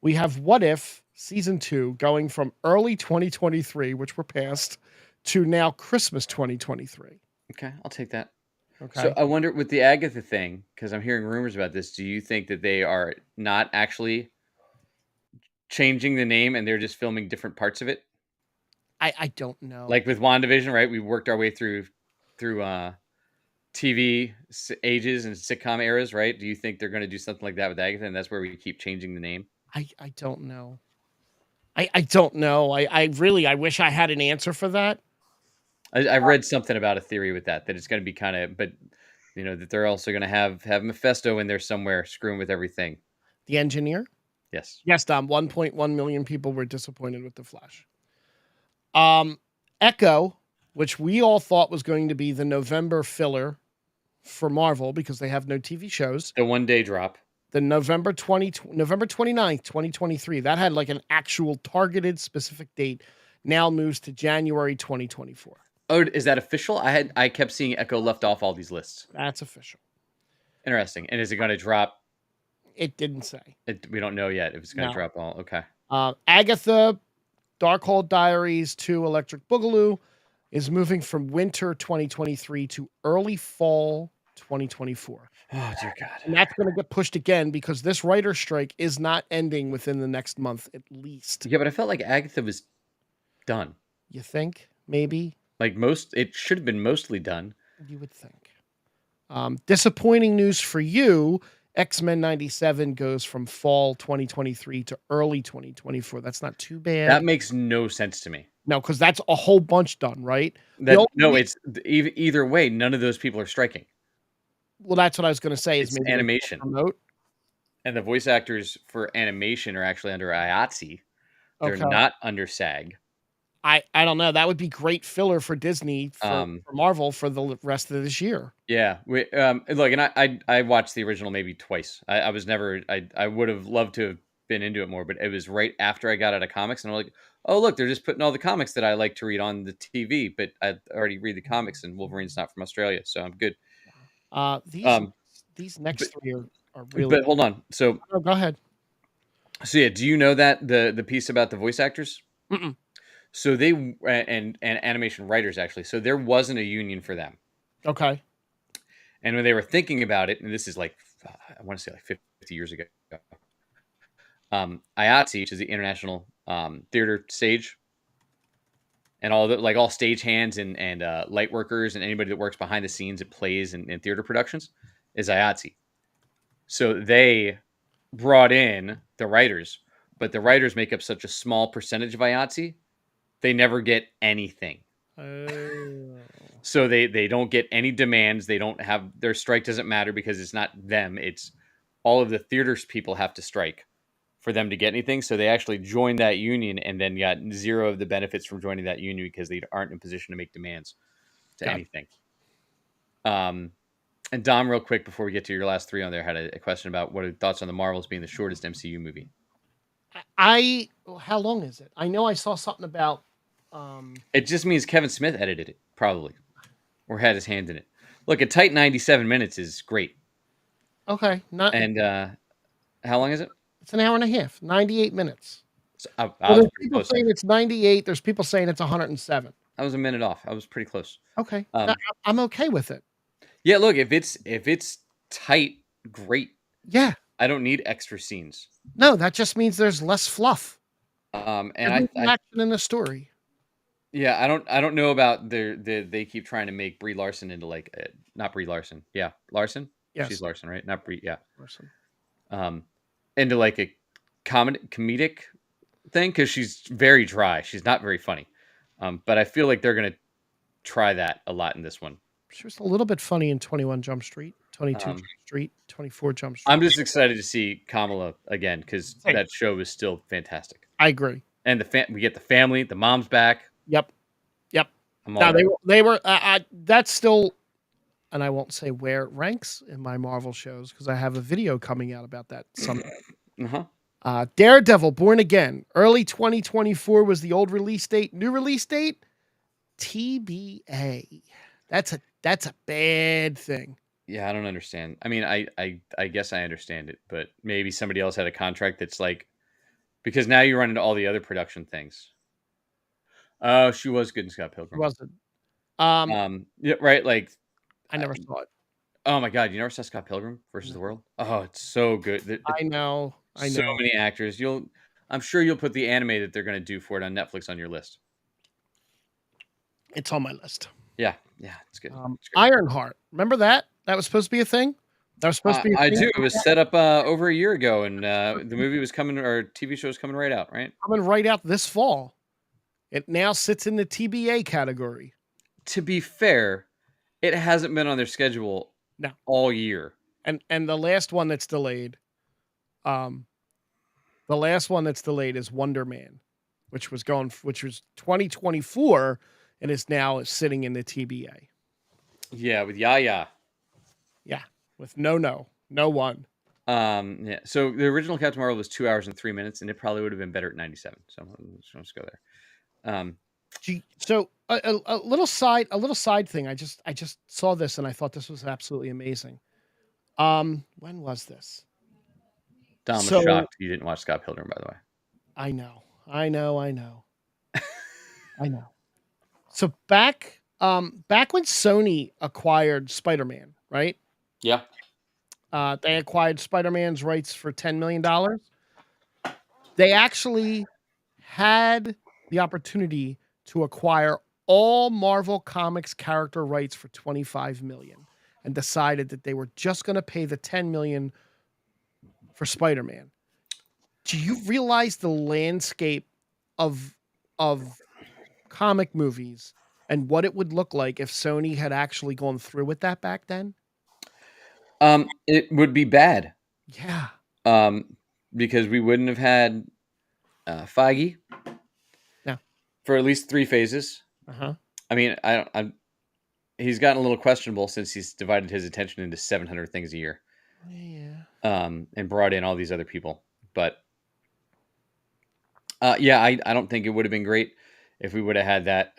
[SPEAKER 1] We have What If season 2 going from early 2023, which we're past, to now Christmas 2023.
[SPEAKER 2] Okay, I'll take that.
[SPEAKER 1] Okay.
[SPEAKER 2] So I wonder with the Agatha thing, because I'm hearing rumors about this. Do you think that they are not actually changing the name and they're just filming different parts of it?
[SPEAKER 1] I don't know.
[SPEAKER 2] Like with WandaVision, right? We worked our way through TV ages and sitcom eras, right? Do you think they're going to do something like that with Agatha, and that's where we keep changing the name?
[SPEAKER 1] I don't know. I don't know. I really wish I had an answer for that.
[SPEAKER 2] I read something about a theory with that it's going to be kind of, but that they're also going to have Mephisto in there somewhere screwing with everything.
[SPEAKER 1] The Engineer?
[SPEAKER 2] Yes.
[SPEAKER 1] Yes, Dom. 1.1 million people were disappointed with The Flash. Echo, which we all thought was going to be the November filler for Marvel because they have no TV shows.
[SPEAKER 2] The one-day drop.
[SPEAKER 1] The November 29th, 2023. That had like an actual targeted specific date. Now moves to January 2024.
[SPEAKER 2] Oh, is that official? I kept seeing Echo left off all these lists.
[SPEAKER 1] That's official.
[SPEAKER 2] Interesting. And is it going to drop?
[SPEAKER 1] It didn't say.
[SPEAKER 2] We don't know yet if it's going to drop all. Okay.
[SPEAKER 1] Agatha, Darkhold Diaries 2 Electric Boogaloo is moving from winter 2023 to early fall 2024.
[SPEAKER 2] Oh, dear God.
[SPEAKER 1] And that's going to get pushed again because this writer strike is not ending within the next month at least.
[SPEAKER 2] Yeah, but I felt like Agatha was done.
[SPEAKER 1] You think? Maybe?
[SPEAKER 2] Like it should have been mostly done.
[SPEAKER 1] You would think. Disappointing news for you. X-Men 97 goes from fall 2023 to early 2024. That's not too bad.
[SPEAKER 2] That makes no sense to me.
[SPEAKER 1] No, because that's a whole bunch done, right?
[SPEAKER 2] It's either way. None of those people are striking.
[SPEAKER 1] Well, that's what I was going to say. Is
[SPEAKER 2] It's
[SPEAKER 1] maybe
[SPEAKER 2] animation,
[SPEAKER 1] remote.
[SPEAKER 2] And the voice actors for animation are actually under IATSE. They're not under SAG.
[SPEAKER 1] I don't know. That would be great filler for Disney for Marvel for the rest of this year.
[SPEAKER 2] Yeah. Look, and I watched the original maybe twice. I was never. I would have loved to have been into it more, but it was right after I got out of comics, and I'm like, oh look, they're just putting all the comics that I like to read on the TV, but I already read the comics, and Wolverine's not from Australia, so I'm good.
[SPEAKER 1] These next three are really.
[SPEAKER 2] But hold on. So
[SPEAKER 1] go ahead.
[SPEAKER 2] So yeah, do you know that the piece about the voice actors?
[SPEAKER 1] Mm-mm.
[SPEAKER 2] So they and animation writers actually. So there wasn't a union for them.
[SPEAKER 1] Okay.
[SPEAKER 2] And when they were thinking about it, and this is like I want to say like 50 years ago, IATSE, which is the International Theater Stage, and all the all stage hands and light workers and anybody that works behind the scenes at plays and theater productions is IATSE. So they brought in the writers, but the writers make up such a small percentage of IATSE, they never get anything.
[SPEAKER 1] Oh.
[SPEAKER 2] So they don't get any demands. They don't have their strike doesn't matter because it's not them. It's all of the theaters people have to strike for them to get anything. So they actually joined that union and then got zero of the benefits from joining that union because they aren't in a position to make demands to
[SPEAKER 1] Got it.
[SPEAKER 2] anything. And Dom, real quick before we get to your last three on there, had a question about what are thoughts on the Marvels being the shortest MCU movie.
[SPEAKER 1] How long is it? I know I saw something about.
[SPEAKER 2] It just means Kevin Smith edited it, probably, or had his hand in it. Look, a tight 97 minutes is great.
[SPEAKER 1] Okay, not.
[SPEAKER 2] And how long is it?
[SPEAKER 1] It's an hour and a half, 98 minutes.
[SPEAKER 2] So I was
[SPEAKER 1] There's
[SPEAKER 2] pretty
[SPEAKER 1] people
[SPEAKER 2] close.
[SPEAKER 1] saying it's 98. There's people saying it's 107.
[SPEAKER 2] I was a minute off. I was pretty close.
[SPEAKER 1] Okay, I'm okay with it.
[SPEAKER 2] Yeah, look, if it's tight, great.
[SPEAKER 1] Yeah.
[SPEAKER 2] I don't need extra scenes.
[SPEAKER 1] No, that just means there's less fluff.
[SPEAKER 2] And
[SPEAKER 1] There's no action in the story.
[SPEAKER 2] Yeah, I don't know about they keep trying to make Brie Larson into like not Brie Larson. Yeah, Larson.
[SPEAKER 1] Yes.
[SPEAKER 2] She's Larson, right? Not Brie. Yeah.
[SPEAKER 1] Larson.
[SPEAKER 2] Into like a comedic thing because she's very dry. She's not very funny. But I feel like they're gonna try that a lot in this one.
[SPEAKER 1] She was a little bit funny in 21 Jump Street, 22 Jump Street, 24 Jump Street.
[SPEAKER 2] I'm just excited to see Kamala again because that show is still fantastic.
[SPEAKER 1] I agree.
[SPEAKER 2] And we get the family, the mom's back.
[SPEAKER 1] Yep.
[SPEAKER 2] Now
[SPEAKER 1] they were. That's still, and I won't say where it ranks in my Marvel shows because I have a video coming out about that someday. Daredevil: Born Again, early 2024 was the old release date. New release date, TBA. That's a bad thing.
[SPEAKER 2] Yeah, I don't understand. I mean, I guess I understand it, but maybe somebody else had a contract that's like, because now you run into all the other production things. Oh, she was good in Scott Pilgrim.
[SPEAKER 1] Wasn't.
[SPEAKER 2] Yeah, right. Like,
[SPEAKER 1] I never saw it.
[SPEAKER 2] Oh my god, you never saw Scott Pilgrim versus the World? Oh, it's so good.
[SPEAKER 1] I know.
[SPEAKER 2] So many actors. I'm sure you'll put the anime that they're going to do for it on Netflix on your list.
[SPEAKER 1] It's on my list.
[SPEAKER 2] Yeah, it's good.
[SPEAKER 1] Ironheart. Remember that? That was supposed to be a thing. That was supposed to be.
[SPEAKER 2] I do. It was set up over a year ago, and the movie was coming, or TV show was coming right out. Right,
[SPEAKER 1] coming right out this fall. It now sits in the TBA category.
[SPEAKER 2] To be fair, it hasn't been on their schedule all year.
[SPEAKER 1] And the last one that's delayed, is Wonder Man, which was 2024 and is now sitting in the TBA.
[SPEAKER 2] Yeah, with Yaya.
[SPEAKER 1] Yeah, with no one.
[SPEAKER 2] Yeah. So the original Captain Marvel was 2 hours and 3 minutes, and it probably would have been better at 97. So let's go there.
[SPEAKER 1] So a little side thing. I just saw this and I thought this was absolutely amazing. When was this?
[SPEAKER 2] Dom was shocked you didn't watch Scott Pilgrim, by the way.
[SPEAKER 1] I know. So back when Sony acquired Spider-Man, right?
[SPEAKER 2] Yeah.
[SPEAKER 1] They acquired Spider-Man's rights for $10 million. They actually had the opportunity to acquire all Marvel Comics character rights for $25 million and decided that they were just going to pay the $10 million for Spider-Man. Do you realize the landscape of comic movies and what it would look like if Sony had actually gone through with that back then?
[SPEAKER 2] It would be bad.
[SPEAKER 1] Yeah.
[SPEAKER 2] Because we wouldn't have had Feige.
[SPEAKER 1] Yeah.
[SPEAKER 2] For at least 3 phases.
[SPEAKER 1] Uh-huh.
[SPEAKER 2] I mean, he's gotten a little questionable since he's divided his attention into 700 things a year.
[SPEAKER 1] Yeah.
[SPEAKER 2] And brought in all these other people. But yeah, I don't think it would have been great if we would have had that.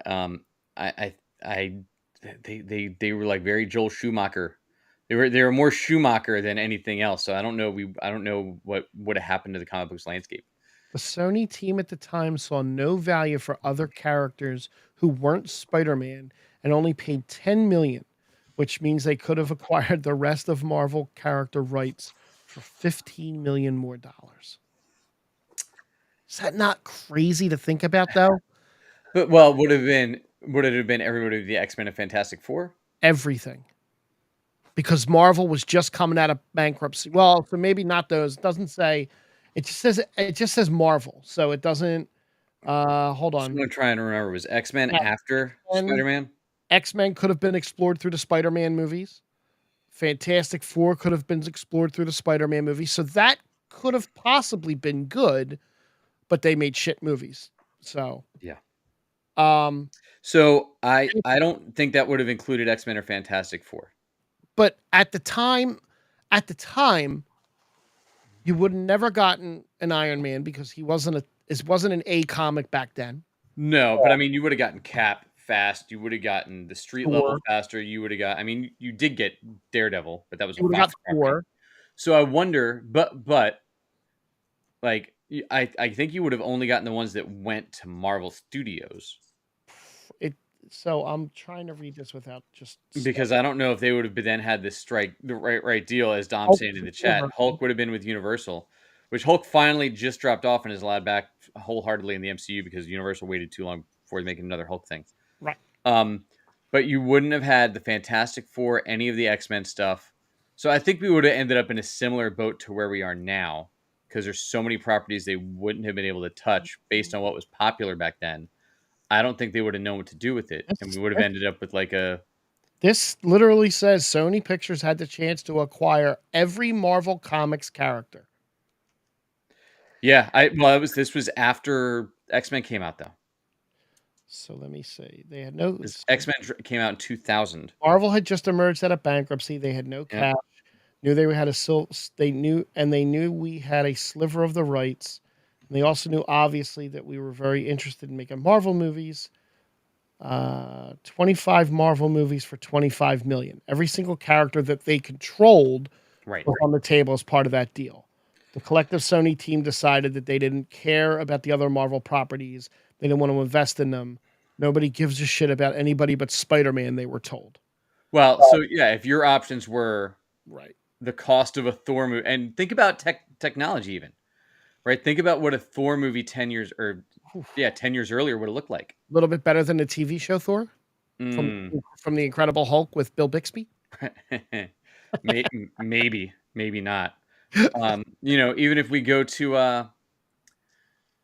[SPEAKER 2] They were like very Joel Schumacher. They were more Schumacher than anything else. So I don't know what would have happened to the comic books landscape
[SPEAKER 1] The Sony team at the time saw no value for other characters who weren't Spider-Man and only paid $10 million, which means they could have acquired the rest of Marvel character rights for $15 million more dollars. Is that not crazy to think about, though?
[SPEAKER 2] But well, would it have been everybody with the X-Men and Fantastic Four?
[SPEAKER 1] Everything. Because Marvel was just coming out of bankruptcy. Well, so maybe not those. It doesn't say. It just says Marvel. So it doesn't hold
[SPEAKER 2] So
[SPEAKER 1] on.
[SPEAKER 2] I'm trying to remember. Was X-Men after Spider-Man?
[SPEAKER 1] X-Men could have been explored through the Spider-Man movies. Fantastic Four could have been explored through the Spider-Man movies. So that could have possibly been good, but they made shit movies. So
[SPEAKER 2] Yeah.
[SPEAKER 1] So
[SPEAKER 2] I don't think that would have included X-Men or Fantastic Four.
[SPEAKER 1] But at the time, you would have never gotten an Iron Man because it wasn't an A comic back then.
[SPEAKER 2] No, but I mean, you would have gotten Cap fast. You would have gotten the street level
[SPEAKER 1] Thor.
[SPEAKER 2] faster. You would have got. I mean, you did get Daredevil, but that was a
[SPEAKER 1] You would have
[SPEAKER 2] Fox
[SPEAKER 1] got
[SPEAKER 2] property.
[SPEAKER 1] Thor.
[SPEAKER 2] So I wonder, but like I think you would have only gotten the ones that went to Marvel Studios.
[SPEAKER 1] So I'm trying to read this without just
[SPEAKER 2] Because I don't know if they would have then had this the right deal, as Dom's saying in the chat.
[SPEAKER 1] Universal.
[SPEAKER 2] Hulk would have been with Universal, which Hulk finally just dropped off and is allowed back wholeheartedly in the MCU because Universal waited too long before making another Hulk thing.
[SPEAKER 1] Right.
[SPEAKER 2] But you wouldn't have had the Fantastic Four, any of the X-Men stuff. So I think we would have ended up in a similar boat to where we are now because there's so many properties they wouldn't have been able to touch based on what was popular back then. I don't think they would have known what to do with it, and we would have ended up with like a.
[SPEAKER 1] This literally says Sony Pictures had the chance to acquire every Marvel Comics character.
[SPEAKER 2] Yeah, this was after X-Men came out though.
[SPEAKER 1] So let me see. They had no.
[SPEAKER 2] X-Men came out in 2000.
[SPEAKER 1] Marvel had just emerged out of bankruptcy. They had no cash. Knew they had They knew we had a sliver of the rights. And they also knew, obviously, that we were very interested in making Marvel movies. 25 Marvel movies for $25 million. Every single character that they controlled was on the table as part of that deal. The collective Sony team decided that they didn't care about the other Marvel properties. They didn't want to invest in them. Nobody gives a shit about anybody but Spider-Man, they were told.
[SPEAKER 2] Well, so yeah, if your options were the cost of a Thor movie, and think about technology even. Right, think about what a Thor movie 10 years earlier would have looked like.
[SPEAKER 1] A little bit better than the TV show Thor from the Incredible Hulk with Bill Bixby.
[SPEAKER 2] maybe not. Even if we go to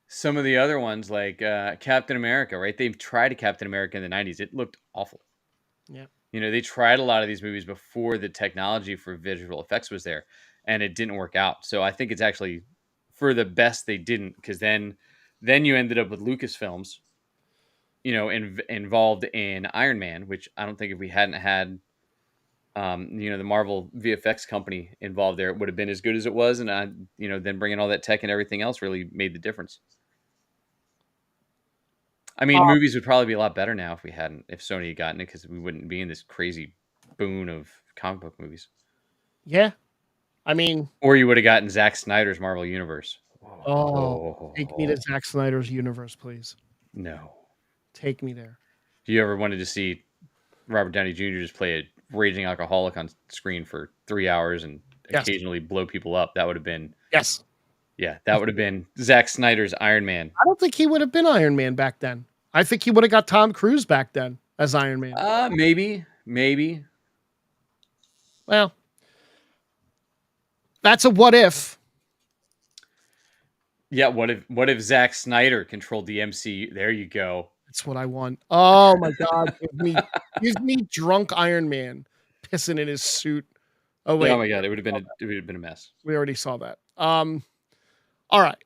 [SPEAKER 2] some of the other ones like Captain America, right? They've tried a Captain America in the 90s. It looked awful.
[SPEAKER 1] Yeah.
[SPEAKER 2] They tried a lot of these movies before the technology for visual effects was there, and it didn't work out. So I think it's actually for the best they didn't, because then you ended up with Lucasfilms, involved in Iron Man, which I don't think if we hadn't had, the Marvel VFX company involved there, it would have been as good as it was. And then bringing all that tech and everything else really made the difference. I mean, movies would probably be a lot better now if Sony had gotten it, because we wouldn't be in this crazy boon of comic book movies.
[SPEAKER 1] Yeah. I mean,
[SPEAKER 2] or you would have gotten Zack Snyder's Marvel Universe.
[SPEAKER 1] Take me to Zack Snyder's universe, please.
[SPEAKER 2] No.
[SPEAKER 1] Take me there.
[SPEAKER 2] If you ever wanted to see Robert Downey Jr. just play a raging alcoholic on screen for 3 hours and occasionally blow people up, that would have been...
[SPEAKER 1] Yes.
[SPEAKER 2] Yeah, that would have been Zack Snyder's Iron Man.
[SPEAKER 1] I don't think he would have been Iron Man back then. I think he would have got Tom Cruise back then as Iron Man.
[SPEAKER 2] Maybe.
[SPEAKER 1] Well, that's a what if.
[SPEAKER 2] Yeah, what if Zack Snyder controlled the MCU? There you go.
[SPEAKER 1] That's what I want. Oh my God, give me drunk Iron Man pissing in his suit. Oh wait.
[SPEAKER 2] Oh my God, it would have been a mess.
[SPEAKER 1] We already saw that. All right.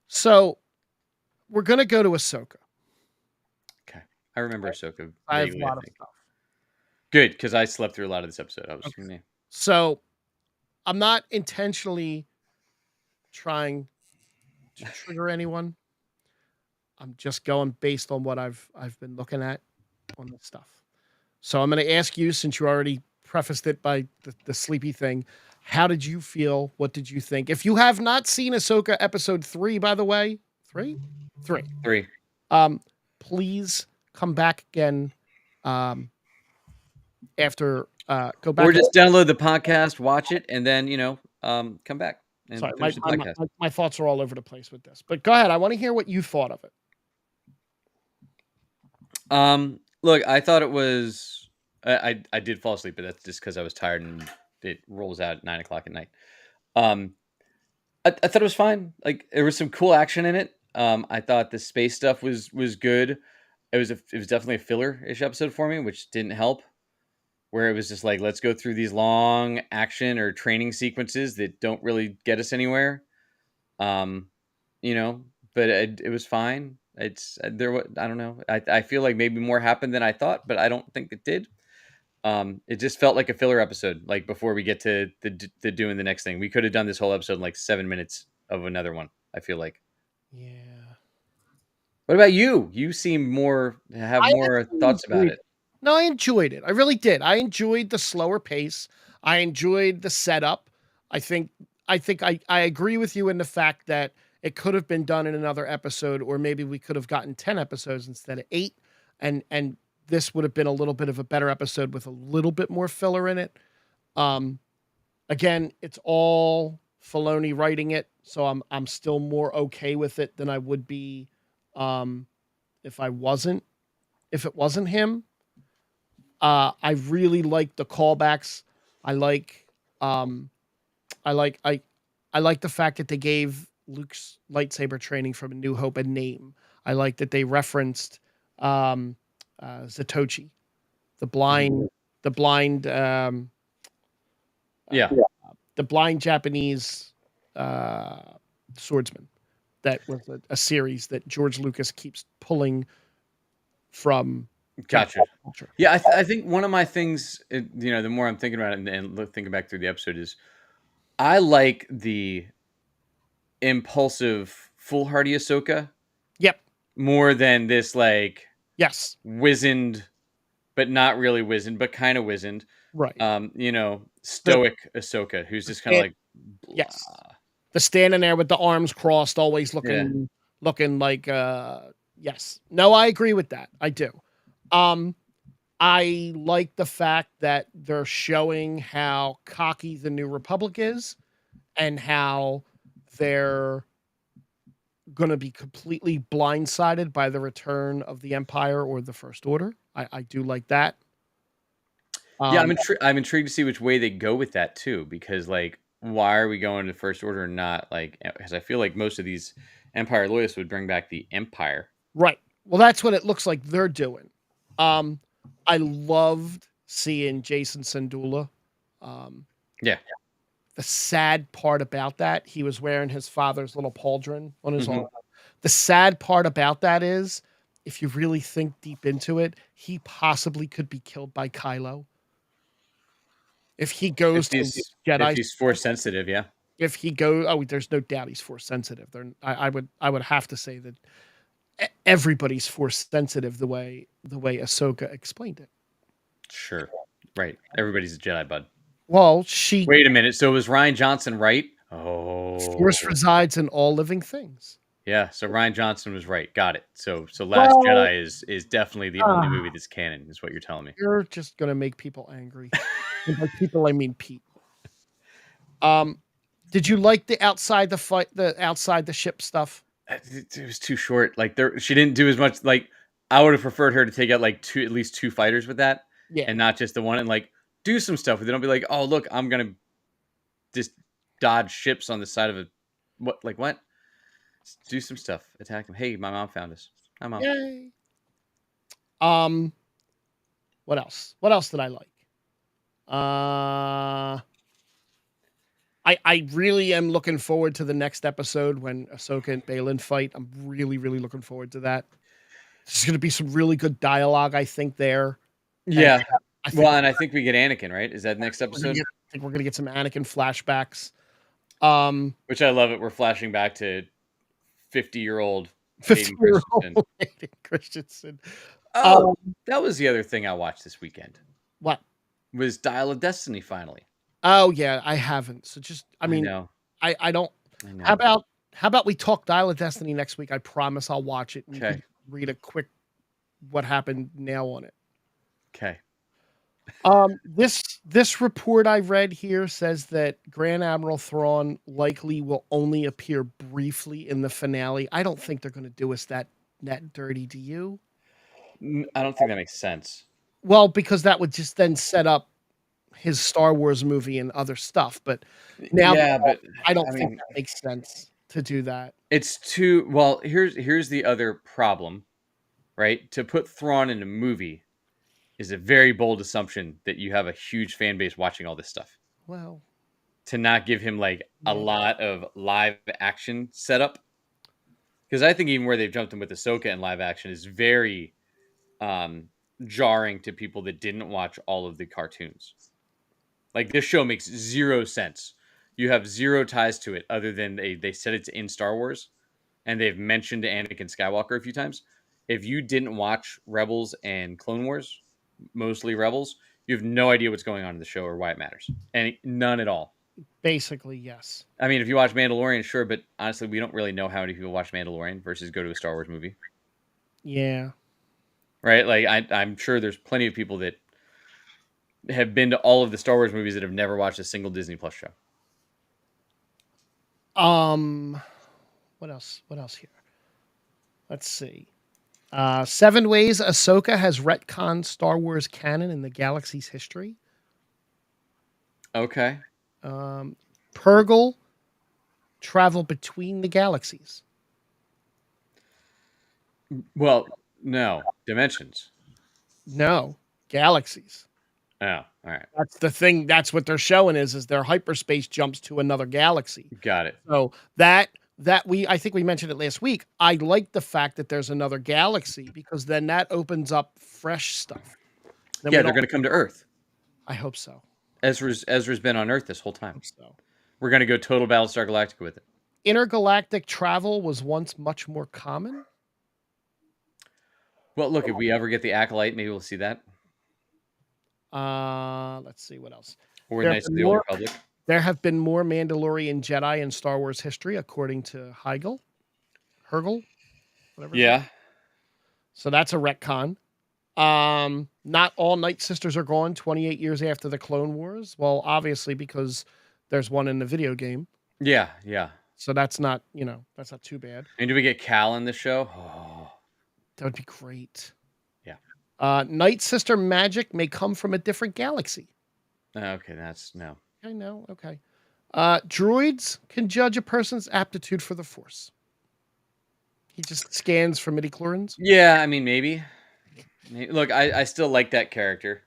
[SPEAKER 1] So we're gonna go to Ahsoka.
[SPEAKER 2] Okay, I remember Ahsoka.
[SPEAKER 1] I have a lot of stuff.
[SPEAKER 2] Good, because I slept through a lot of this episode.
[SPEAKER 1] So I'm not intentionally trying to trigger anyone. I'm just going based on what I've been looking at on this stuff. So I'm going to ask you, since you already prefaced it by the sleepy thing, How did you feel? What did you think? If you have not seen Ahsoka episode 3, by the way, 3? 3.
[SPEAKER 2] 3.
[SPEAKER 1] Please come back again after go back.
[SPEAKER 2] Or just download the podcast, watch it, and then, come back and
[SPEAKER 1] Sorry,
[SPEAKER 2] finish the podcast.
[SPEAKER 1] my thoughts are all over the place with this. But go ahead. I want to hear what you thought of it.
[SPEAKER 2] Look, I thought it was. I did fall asleep, but that's just because I was tired and it rolls out at 9:00 at night. I thought it was fine. Like there was some cool action in it. I thought the space stuff was good. It was definitely a filler-ish episode for me, which didn't help. Where it was just like, let's go through these long action or training sequences that don't really get us anywhere. But it was fine. It's there. I don't know. I feel like maybe more happened than I thought, but I don't think it did. It just felt like a filler episode. Like before we get to the doing the next thing, we could have done this whole episode in like 7 minutes of another one. I feel like.
[SPEAKER 1] Yeah.
[SPEAKER 2] What about you? You seem have more thoughts about it.
[SPEAKER 1] No, I enjoyed it. I really did. I enjoyed the slower pace. I enjoyed the setup. I think I agree with you in the fact that it could have been done in another episode, or maybe we could have gotten 10 episodes instead of 8. And this would have been a little bit of a better episode with a little bit more filler in it. Again, it's all Filoni writing it, so I'm still more okay with it than I would be if it wasn't him. I really like the callbacks. I like the fact that they gave Luke's lightsaber training from A New Hope a name. I like that they referenced Zatoichi, the blind the blind Japanese swordsman. That was a series that George Lucas keeps pulling from.
[SPEAKER 2] Gotcha. Yeah, I think one of my things, the more I'm thinking about it and thinking back through the episode is, I like the impulsive, foolhardy Ahsoka.
[SPEAKER 1] Yep.
[SPEAKER 2] More than this
[SPEAKER 1] yes,
[SPEAKER 2] wizened, but not really wizened, but kind of wizened.
[SPEAKER 1] Right.
[SPEAKER 2] Stoic Ahsoka, who's just kind of like, blah.
[SPEAKER 1] Yes, the standing there with the arms crossed, always looking like yes. No, I agree with that. I do. I like the fact that they're showing how cocky the New Republic is and how they're going to be completely blindsided by the return of the Empire or the First Order. I do like that.
[SPEAKER 2] Yeah, I'm intrigued to see which way they go with that too, because why are we going to First Order and not because I feel like most of these Empire loyalists would bring back the Empire.
[SPEAKER 1] Right. Well, that's what it looks like they're doing. I loved seeing Jason Sandula.
[SPEAKER 2] Yeah.
[SPEAKER 1] The sad part about that, he was wearing his father's little pauldron on his arm. The sad part about that is, if you really think deep into it, he possibly could be killed by Kylo. If he goes to Jedi,
[SPEAKER 2] if he's force sensitive, yeah.
[SPEAKER 1] If he goes, there's no doubt he's force sensitive. I would have to say that everybody's force sensitive the way Ahsoka explained it.
[SPEAKER 2] Sure. Right. Everybody's a Jedi, bud.
[SPEAKER 1] Well,
[SPEAKER 2] wait a minute. So was Rian Johnson right? Oh.
[SPEAKER 1] Force resides in all living things.
[SPEAKER 2] Yeah. So Rian Johnson was right. Got it. So Last Jedi is definitely the only movie that's canon, is what you're telling me.
[SPEAKER 1] You're just gonna make people angry. And by people, I mean Pete. Did you like the outside the ship stuff?
[SPEAKER 2] It was too short. She didn't do as much. I would have preferred her to take out at least 2 fighters with that, and not just the one, and do some stuff with it. Don't be like, oh look, I'm gonna just dodge ships on the side of a what? Just do some stuff. Attack them. Hey, my mom found us. Hi, Mom.
[SPEAKER 1] Yay. What else? What else did I like? I really am looking forward to the next episode when Ahsoka and Baylan fight. I'm really, really looking forward to that. There's going to be some really good dialogue, I think, there.
[SPEAKER 2] Yeah. And I think we get Anakin, right? Is that next episode?
[SPEAKER 1] I think we're going to get some Anakin flashbacks.
[SPEAKER 2] Which I love it. We're flashing back to 50-year-old
[SPEAKER 1] 50-year-old Hayden Christensen.
[SPEAKER 2] That was the other thing I watched this weekend.
[SPEAKER 1] What?
[SPEAKER 2] Was Dial of Destiny finally.
[SPEAKER 1] Oh yeah, I haven't. So just, I
[SPEAKER 2] I
[SPEAKER 1] mean,
[SPEAKER 2] know.
[SPEAKER 1] I don't.
[SPEAKER 2] I
[SPEAKER 1] How
[SPEAKER 2] know.
[SPEAKER 1] about how about we talk Dial of Destiny next week? I promise I'll watch it, and you
[SPEAKER 2] Okay.
[SPEAKER 1] could read a quick what happened now on it.
[SPEAKER 2] Okay.
[SPEAKER 1] This report I read here says that Grand Admiral Thrawn likely will only appear briefly in the finale. I don't think they're going to do us that dirty. Do you?
[SPEAKER 2] I don't think that makes sense.
[SPEAKER 1] Well, because that would just then set up his Star Wars movie and other stuff. But now that
[SPEAKER 2] Yeah, but
[SPEAKER 1] I don't
[SPEAKER 2] I
[SPEAKER 1] think
[SPEAKER 2] mean,
[SPEAKER 1] that makes sense to do that.
[SPEAKER 2] it's too well. Here's the other problem, right? To put Thrawn in a movie is a very bold assumption that you have a huge fan base watching all this stuff.
[SPEAKER 1] Well,
[SPEAKER 2] To not give him like a
[SPEAKER 1] yeah,
[SPEAKER 2] lot of live action setup, because I think even where they've jumped in with Ahsoka in live action is very um, jarring to people that didn't watch all of the cartoons. Like this show makes zero sense. You have zero ties to it other than they said it's in Star Wars and they've mentioned Anakin Skywalker a few times. If you didn't watch Rebels and Clone Wars, mostly Rebels, you have no idea what's going on in the show or why it matters. And none at all.
[SPEAKER 1] basically yes.
[SPEAKER 2] I mean, if you watch Mandalorian, sure, but honestly, we don't really know how many people watch Mandalorian versus go to a Star Wars movie,
[SPEAKER 1] Yeah.
[SPEAKER 2] right? Like, I'm sure there's plenty of people that have been to all of the Star Wars movies that have never watched a single Disney Plus show.
[SPEAKER 1] Um. What else? What else here? Let's see. 7 ways Ahsoka has retconned Star Wars canon in the galaxy's history.
[SPEAKER 2] Okay.
[SPEAKER 1] Purgle travel between the galaxies.
[SPEAKER 2] Well, no dimensions.
[SPEAKER 1] No, galaxies.
[SPEAKER 2] Oh, all right,
[SPEAKER 1] That's the thing. That's what they're showing is their hyperspace jumps to another galaxy.
[SPEAKER 2] got it.
[SPEAKER 1] So I think we mentioned it last week. I like the fact that there's another galaxy because then that opens up fresh stuff. Then
[SPEAKER 2] Yeah,
[SPEAKER 1] we
[SPEAKER 2] they're
[SPEAKER 1] don't.
[SPEAKER 2] going to come to Earth.
[SPEAKER 1] I hope so.
[SPEAKER 2] Ezra's been on Earth this whole time.
[SPEAKER 1] Hope so.
[SPEAKER 2] We're going to go total Battlestar Galactica with it.
[SPEAKER 1] Intergalactic travel was once much more common.
[SPEAKER 2] Well, look, if we ever get the Acolyte, maybe we'll see that.
[SPEAKER 1] Let's see what else.
[SPEAKER 2] Or
[SPEAKER 1] There have
[SPEAKER 2] Knights of
[SPEAKER 1] been
[SPEAKER 2] the Old
[SPEAKER 1] more.
[SPEAKER 2] Republic.
[SPEAKER 1] There have been more Mandalorian Jedi in Star Wars history, according to Hergel, whatever.
[SPEAKER 2] Yeah.
[SPEAKER 1] So that's a retcon. Not all Night Sisters are gone 28 years after the Clone Wars. Well, obviously because there's one in the video game.
[SPEAKER 2] Yeah, yeah.
[SPEAKER 1] So that's not too bad.
[SPEAKER 2] And do we get Cal in the show? Oh,
[SPEAKER 1] That would be great.
[SPEAKER 2] yeah.
[SPEAKER 1] Night Sister magic may come from a different galaxy.
[SPEAKER 2] Okay, that's no.
[SPEAKER 1] I know. Okay. Droids can judge a person's aptitude for the Force. He just scans for midichlorians.
[SPEAKER 2] Yeah, I mean, maybe. Look, I still like that character.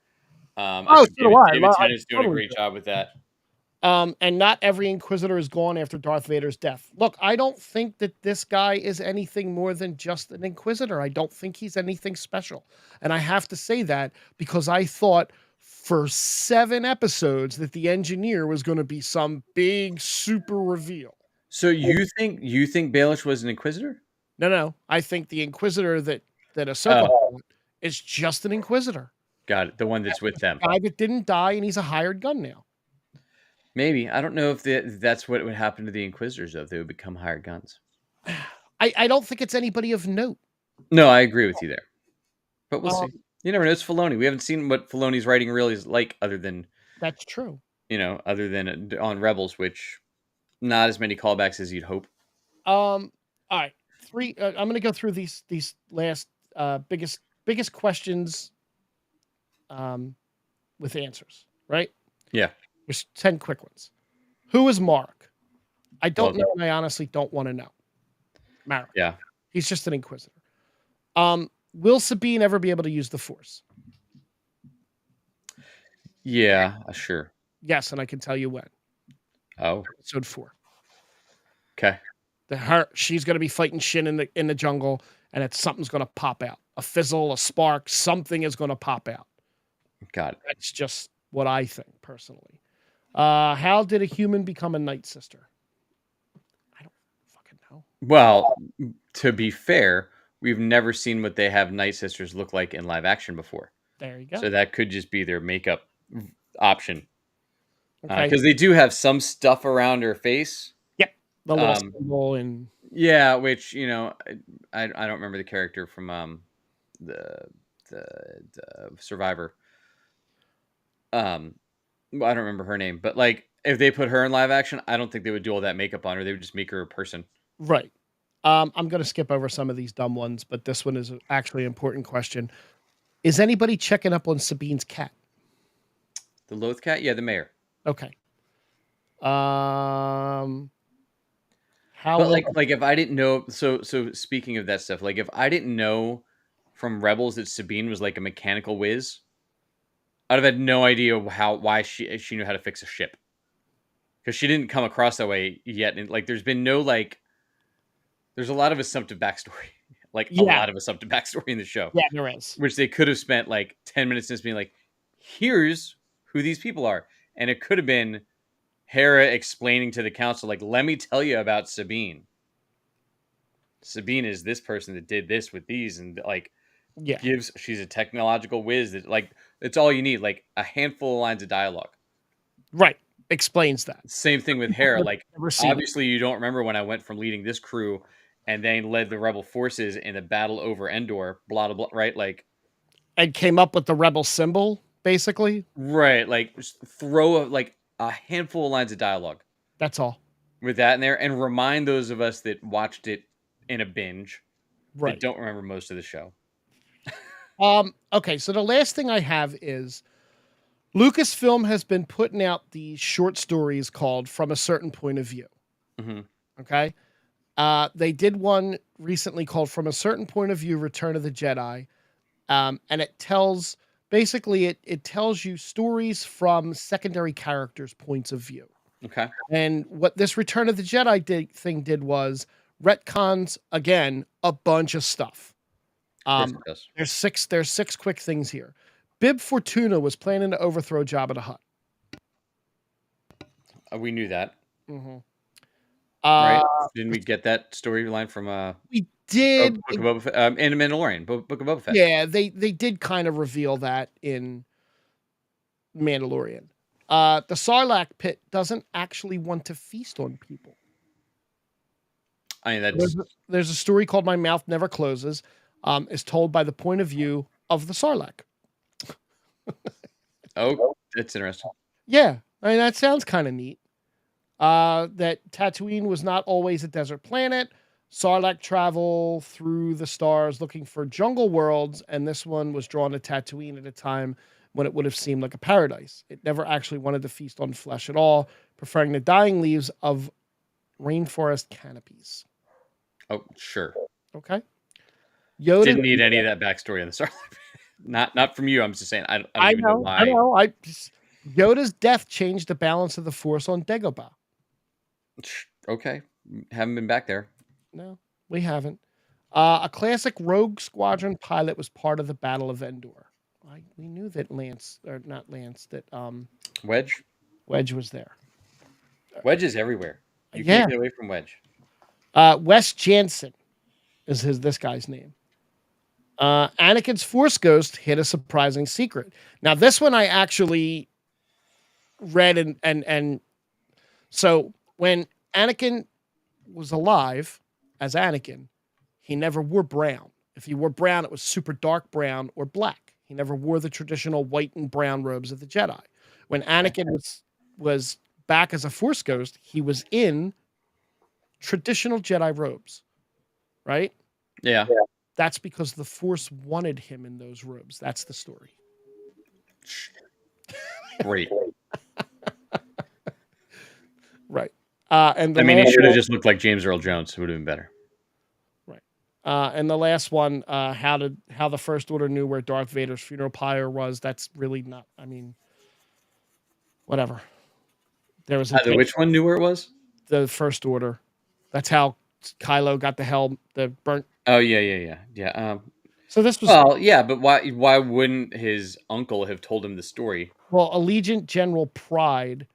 [SPEAKER 2] I
[SPEAKER 1] Oh,
[SPEAKER 2] think
[SPEAKER 1] so do I.
[SPEAKER 2] David
[SPEAKER 1] I
[SPEAKER 2] Tennant's doing a
[SPEAKER 1] totally
[SPEAKER 2] great
[SPEAKER 1] do.
[SPEAKER 2] job with that.
[SPEAKER 1] And not every Inquisitor is gone after Darth Vader's death. Look, I don't think that this guy is anything more than just an Inquisitor. I don't think he's anything special. And I have to say that because I thought for 7 episodes that the engineer was going to be some big super reveal.
[SPEAKER 2] So you think Baelish was an Inquisitor?
[SPEAKER 1] No. I think the Inquisitor that Ahsoka fought is just an Inquisitor.
[SPEAKER 2] Got it. The one that's with them.
[SPEAKER 1] Guy that didn't die and he's a hired gun now.
[SPEAKER 2] Maybe. I don't know if that's what would happen to the Inquisitors, though. They would become hired guns.
[SPEAKER 1] I don't think it's anybody of note.
[SPEAKER 2] No, I agree with you there. But we'll
[SPEAKER 1] Um,
[SPEAKER 2] see. You never know. It's Filoni. We haven't seen what Filoni's writing really is like other than,
[SPEAKER 1] That's true.
[SPEAKER 2] other than on Rebels, which not as many callbacks as you'd hope.
[SPEAKER 1] All right. 3 I'm going to go through these last biggest questions with answers, right?
[SPEAKER 2] Yeah.
[SPEAKER 1] There's 10 quick ones. Who is Mark? I don't
[SPEAKER 2] Well,
[SPEAKER 1] know, and I honestly don't want to know. Marek.
[SPEAKER 2] Yeah.
[SPEAKER 1] He's just an Inquisitor. Will Sabine ever be able to use the Force?
[SPEAKER 2] Yeah, sure.
[SPEAKER 1] Yes, and I can tell you when.
[SPEAKER 2] Oh,
[SPEAKER 1] Episode 4.
[SPEAKER 2] okay.
[SPEAKER 1] She's going to be fighting Shin in the jungle, and something's going to pop out. A fizzle, a spark, something is going to pop out.
[SPEAKER 2] Got it.
[SPEAKER 1] That's just what I think personally. How did a human become a Night Sister? I don't fucking know.
[SPEAKER 2] Well, to be fair, we've never seen what they have Night Sisters look like in live action before.
[SPEAKER 1] There you go.
[SPEAKER 2] So that could just be their makeup option.
[SPEAKER 1] Okay.
[SPEAKER 2] Because they do have some stuff around her face.
[SPEAKER 1] Yep. The little
[SPEAKER 2] Um,
[SPEAKER 1] symbol and
[SPEAKER 2] Yeah, which I don't remember the character from the the Survivor. I don't remember her name, but like if they put her in live action, I don't think they would do all that makeup on her. They would just make her a person.
[SPEAKER 1] right. I'm gonna skip over some of these dumb ones, but this one is actually an important question. Is anybody checking up on Sabine's cat?
[SPEAKER 2] The Loth cat, yeah, the mayor.
[SPEAKER 1] Okay. How
[SPEAKER 2] But
[SPEAKER 1] will
[SPEAKER 2] like if I didn't know, so speaking of that stuff, like if I didn't know from Rebels that Sabine was like a mechanical whiz, I'd have had no idea why she knew how to fix a ship because she didn't come across that way yet. And like, there's been no like, there's a lot of assumptive backstory, like a
[SPEAKER 1] Yeah.
[SPEAKER 2] lot of assumptive backstory in the show,
[SPEAKER 1] Yeah, there is.
[SPEAKER 2] which they could have spent like 10 minutes just being like, here's who these people are, and it could have been Hera explaining to the council, like, let me tell you about Sabine. Sabine is this person that did this with these, and like
[SPEAKER 1] Yeah.
[SPEAKER 2] she's a technological whiz that like it's all you need, like a handful of lines of dialogue.
[SPEAKER 1] Right. Explains that.
[SPEAKER 2] Same thing with Hera. Like
[SPEAKER 1] Never seen it.
[SPEAKER 2] obviously you don't remember when I went from leading this crew and then led the rebel forces in a battle over Endor, blah blah blah, right? Like
[SPEAKER 1] And came up with the rebel symbol, basically.
[SPEAKER 2] right, like just throw like a handful of lines of dialogue
[SPEAKER 1] That's all.
[SPEAKER 2] with that in there and remind those of us that watched it in a binge that
[SPEAKER 1] Right.
[SPEAKER 2] don't remember most of the show.
[SPEAKER 1] Okay, so the last thing I have is Lucasfilm has been putting out these short stories called From a Certain Point of View.
[SPEAKER 2] Mm-hmm.
[SPEAKER 1] Okay. They did one recently called From a Certain Point of View, Return of the Jedi. And it tells basically it tells you stories from secondary characters' points of view.
[SPEAKER 2] Okay.
[SPEAKER 1] And what this Return of the Jedi thing did was retcons again a bunch of stuff.
[SPEAKER 2] Of course it does.
[SPEAKER 1] There's six quick things here. Bib Fortuna was planning to overthrow Jabba the Hutt.
[SPEAKER 2] We knew that,
[SPEAKER 1] Mm-hmm.
[SPEAKER 2] right? Didn't we get that storyline from
[SPEAKER 1] We did.
[SPEAKER 2] Book of Boba Fett, in Mandalorian, Book of Boba Fett?
[SPEAKER 1] Yeah, they did kind of reveal that in Mandalorian. The Sarlacc pit doesn't actually want to feast on people.
[SPEAKER 2] I mean, that's
[SPEAKER 1] There's a story called My Mouth Never Closes. Is told by the point of view of the Sarlacc.
[SPEAKER 2] oh, that's interesting.
[SPEAKER 1] Yeah, I mean that sounds kind of neat. That Tatooine was not always a desert planet. Sarlacc travel through the stars looking for jungle worlds, and this one was drawn to Tatooine at a time when it would have seemed like a paradise. It never actually wanted to feast on flesh at all, preferring the dying leaves of rainforest canopies.
[SPEAKER 2] Oh, sure.
[SPEAKER 1] Okay. Yoda
[SPEAKER 2] Didn't need any of that backstory on the Sarlacc. Not from you. I'm just saying. I don't even know why.
[SPEAKER 1] I know. Yoda's death changed the balance of the Force on Dagobah.
[SPEAKER 2] Okay, haven't been back there.
[SPEAKER 1] No, we haven't. A classic Rogue Squadron pilot was part of the Battle of Endor. We knew that Wedge was there.
[SPEAKER 2] Wedge is everywhere. You
[SPEAKER 1] Yeah.
[SPEAKER 2] can't get away from Wedge.
[SPEAKER 1] Wes Jansen is this guy's name. Anakin's Force Ghost hid a surprising secret. Now, this one I actually read and so when Anakin was alive as Anakin, he never wore brown. If he wore brown, it was super dark brown or black. He never wore the traditional white and brown robes of the Jedi. When Anakin was back as a Force Ghost, he was in traditional Jedi robes, right?
[SPEAKER 2] Yeah.
[SPEAKER 1] That's because the Force wanted him in those robes. That's the story.
[SPEAKER 2] Great.
[SPEAKER 1] Right. And
[SPEAKER 2] I mean, he should have just looked like James Earl Jones. It would have been better.
[SPEAKER 1] Right. And the last one, how the First Order knew where Darth Vader's funeral pyre was. That's really not. I mean, whatever. There was
[SPEAKER 2] Which one knew where it was?
[SPEAKER 1] The First Order. That's how Kylo got the burnt.
[SPEAKER 2] Oh yeah.
[SPEAKER 1] So this was
[SPEAKER 2] but why wouldn't his uncle have told him the story?
[SPEAKER 1] Well, Allegiant General Pride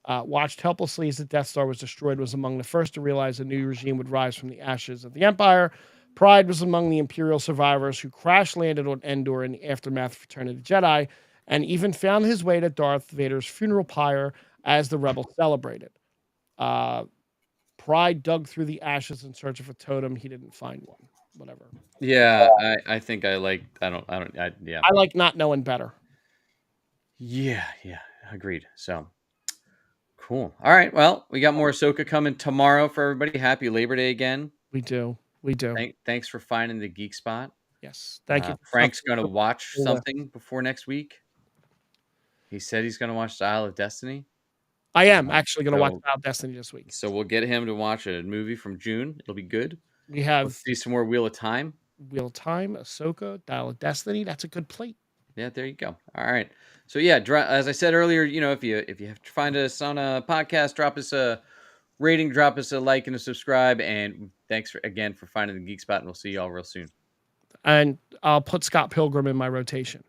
[SPEAKER 1] watched helplessly as the Death Star was destroyed, was among the first to realize a new regime would rise from the ashes of the Empire. Pride was among the Imperial survivors who crash-landed on Endor in the aftermath of Return of the Jedi, and even found his way to Darth Vader's funeral pyre as the rebels celebrated. Pride dug through the ashes in search of a totem. He didn't find one. Whatever.
[SPEAKER 2] Yeah, I think I like. Yeah.
[SPEAKER 1] I like not knowing better.
[SPEAKER 2] Yeah, agreed. So cool. All right, well, we got more Ahsoka coming tomorrow for everybody. Happy Labor Day again.
[SPEAKER 1] We do.
[SPEAKER 2] Thanks for finding the geek spot.
[SPEAKER 1] Yes, thank you.
[SPEAKER 2] Frank's gonna watch
[SPEAKER 1] Cool.
[SPEAKER 2] something before next week. He said he's gonna watch Dial of Destiny.
[SPEAKER 1] I am actually going to watch Dial of Destiny this week.
[SPEAKER 2] So we'll get him to watch a movie from June. It'll be good.
[SPEAKER 1] We have
[SPEAKER 2] We'll see some more Wheel of Time.
[SPEAKER 1] Ahsoka, Dial of Destiny. That's a good plate.
[SPEAKER 2] Yeah, there you go. All right. So yeah, as I said earlier, if you have to find us on a podcast, drop us a rating, drop us a like and a subscribe, and thanks again for finding the Geek Spot, and we'll see y'all real soon.
[SPEAKER 1] And I'll put Scott Pilgrim in my rotation.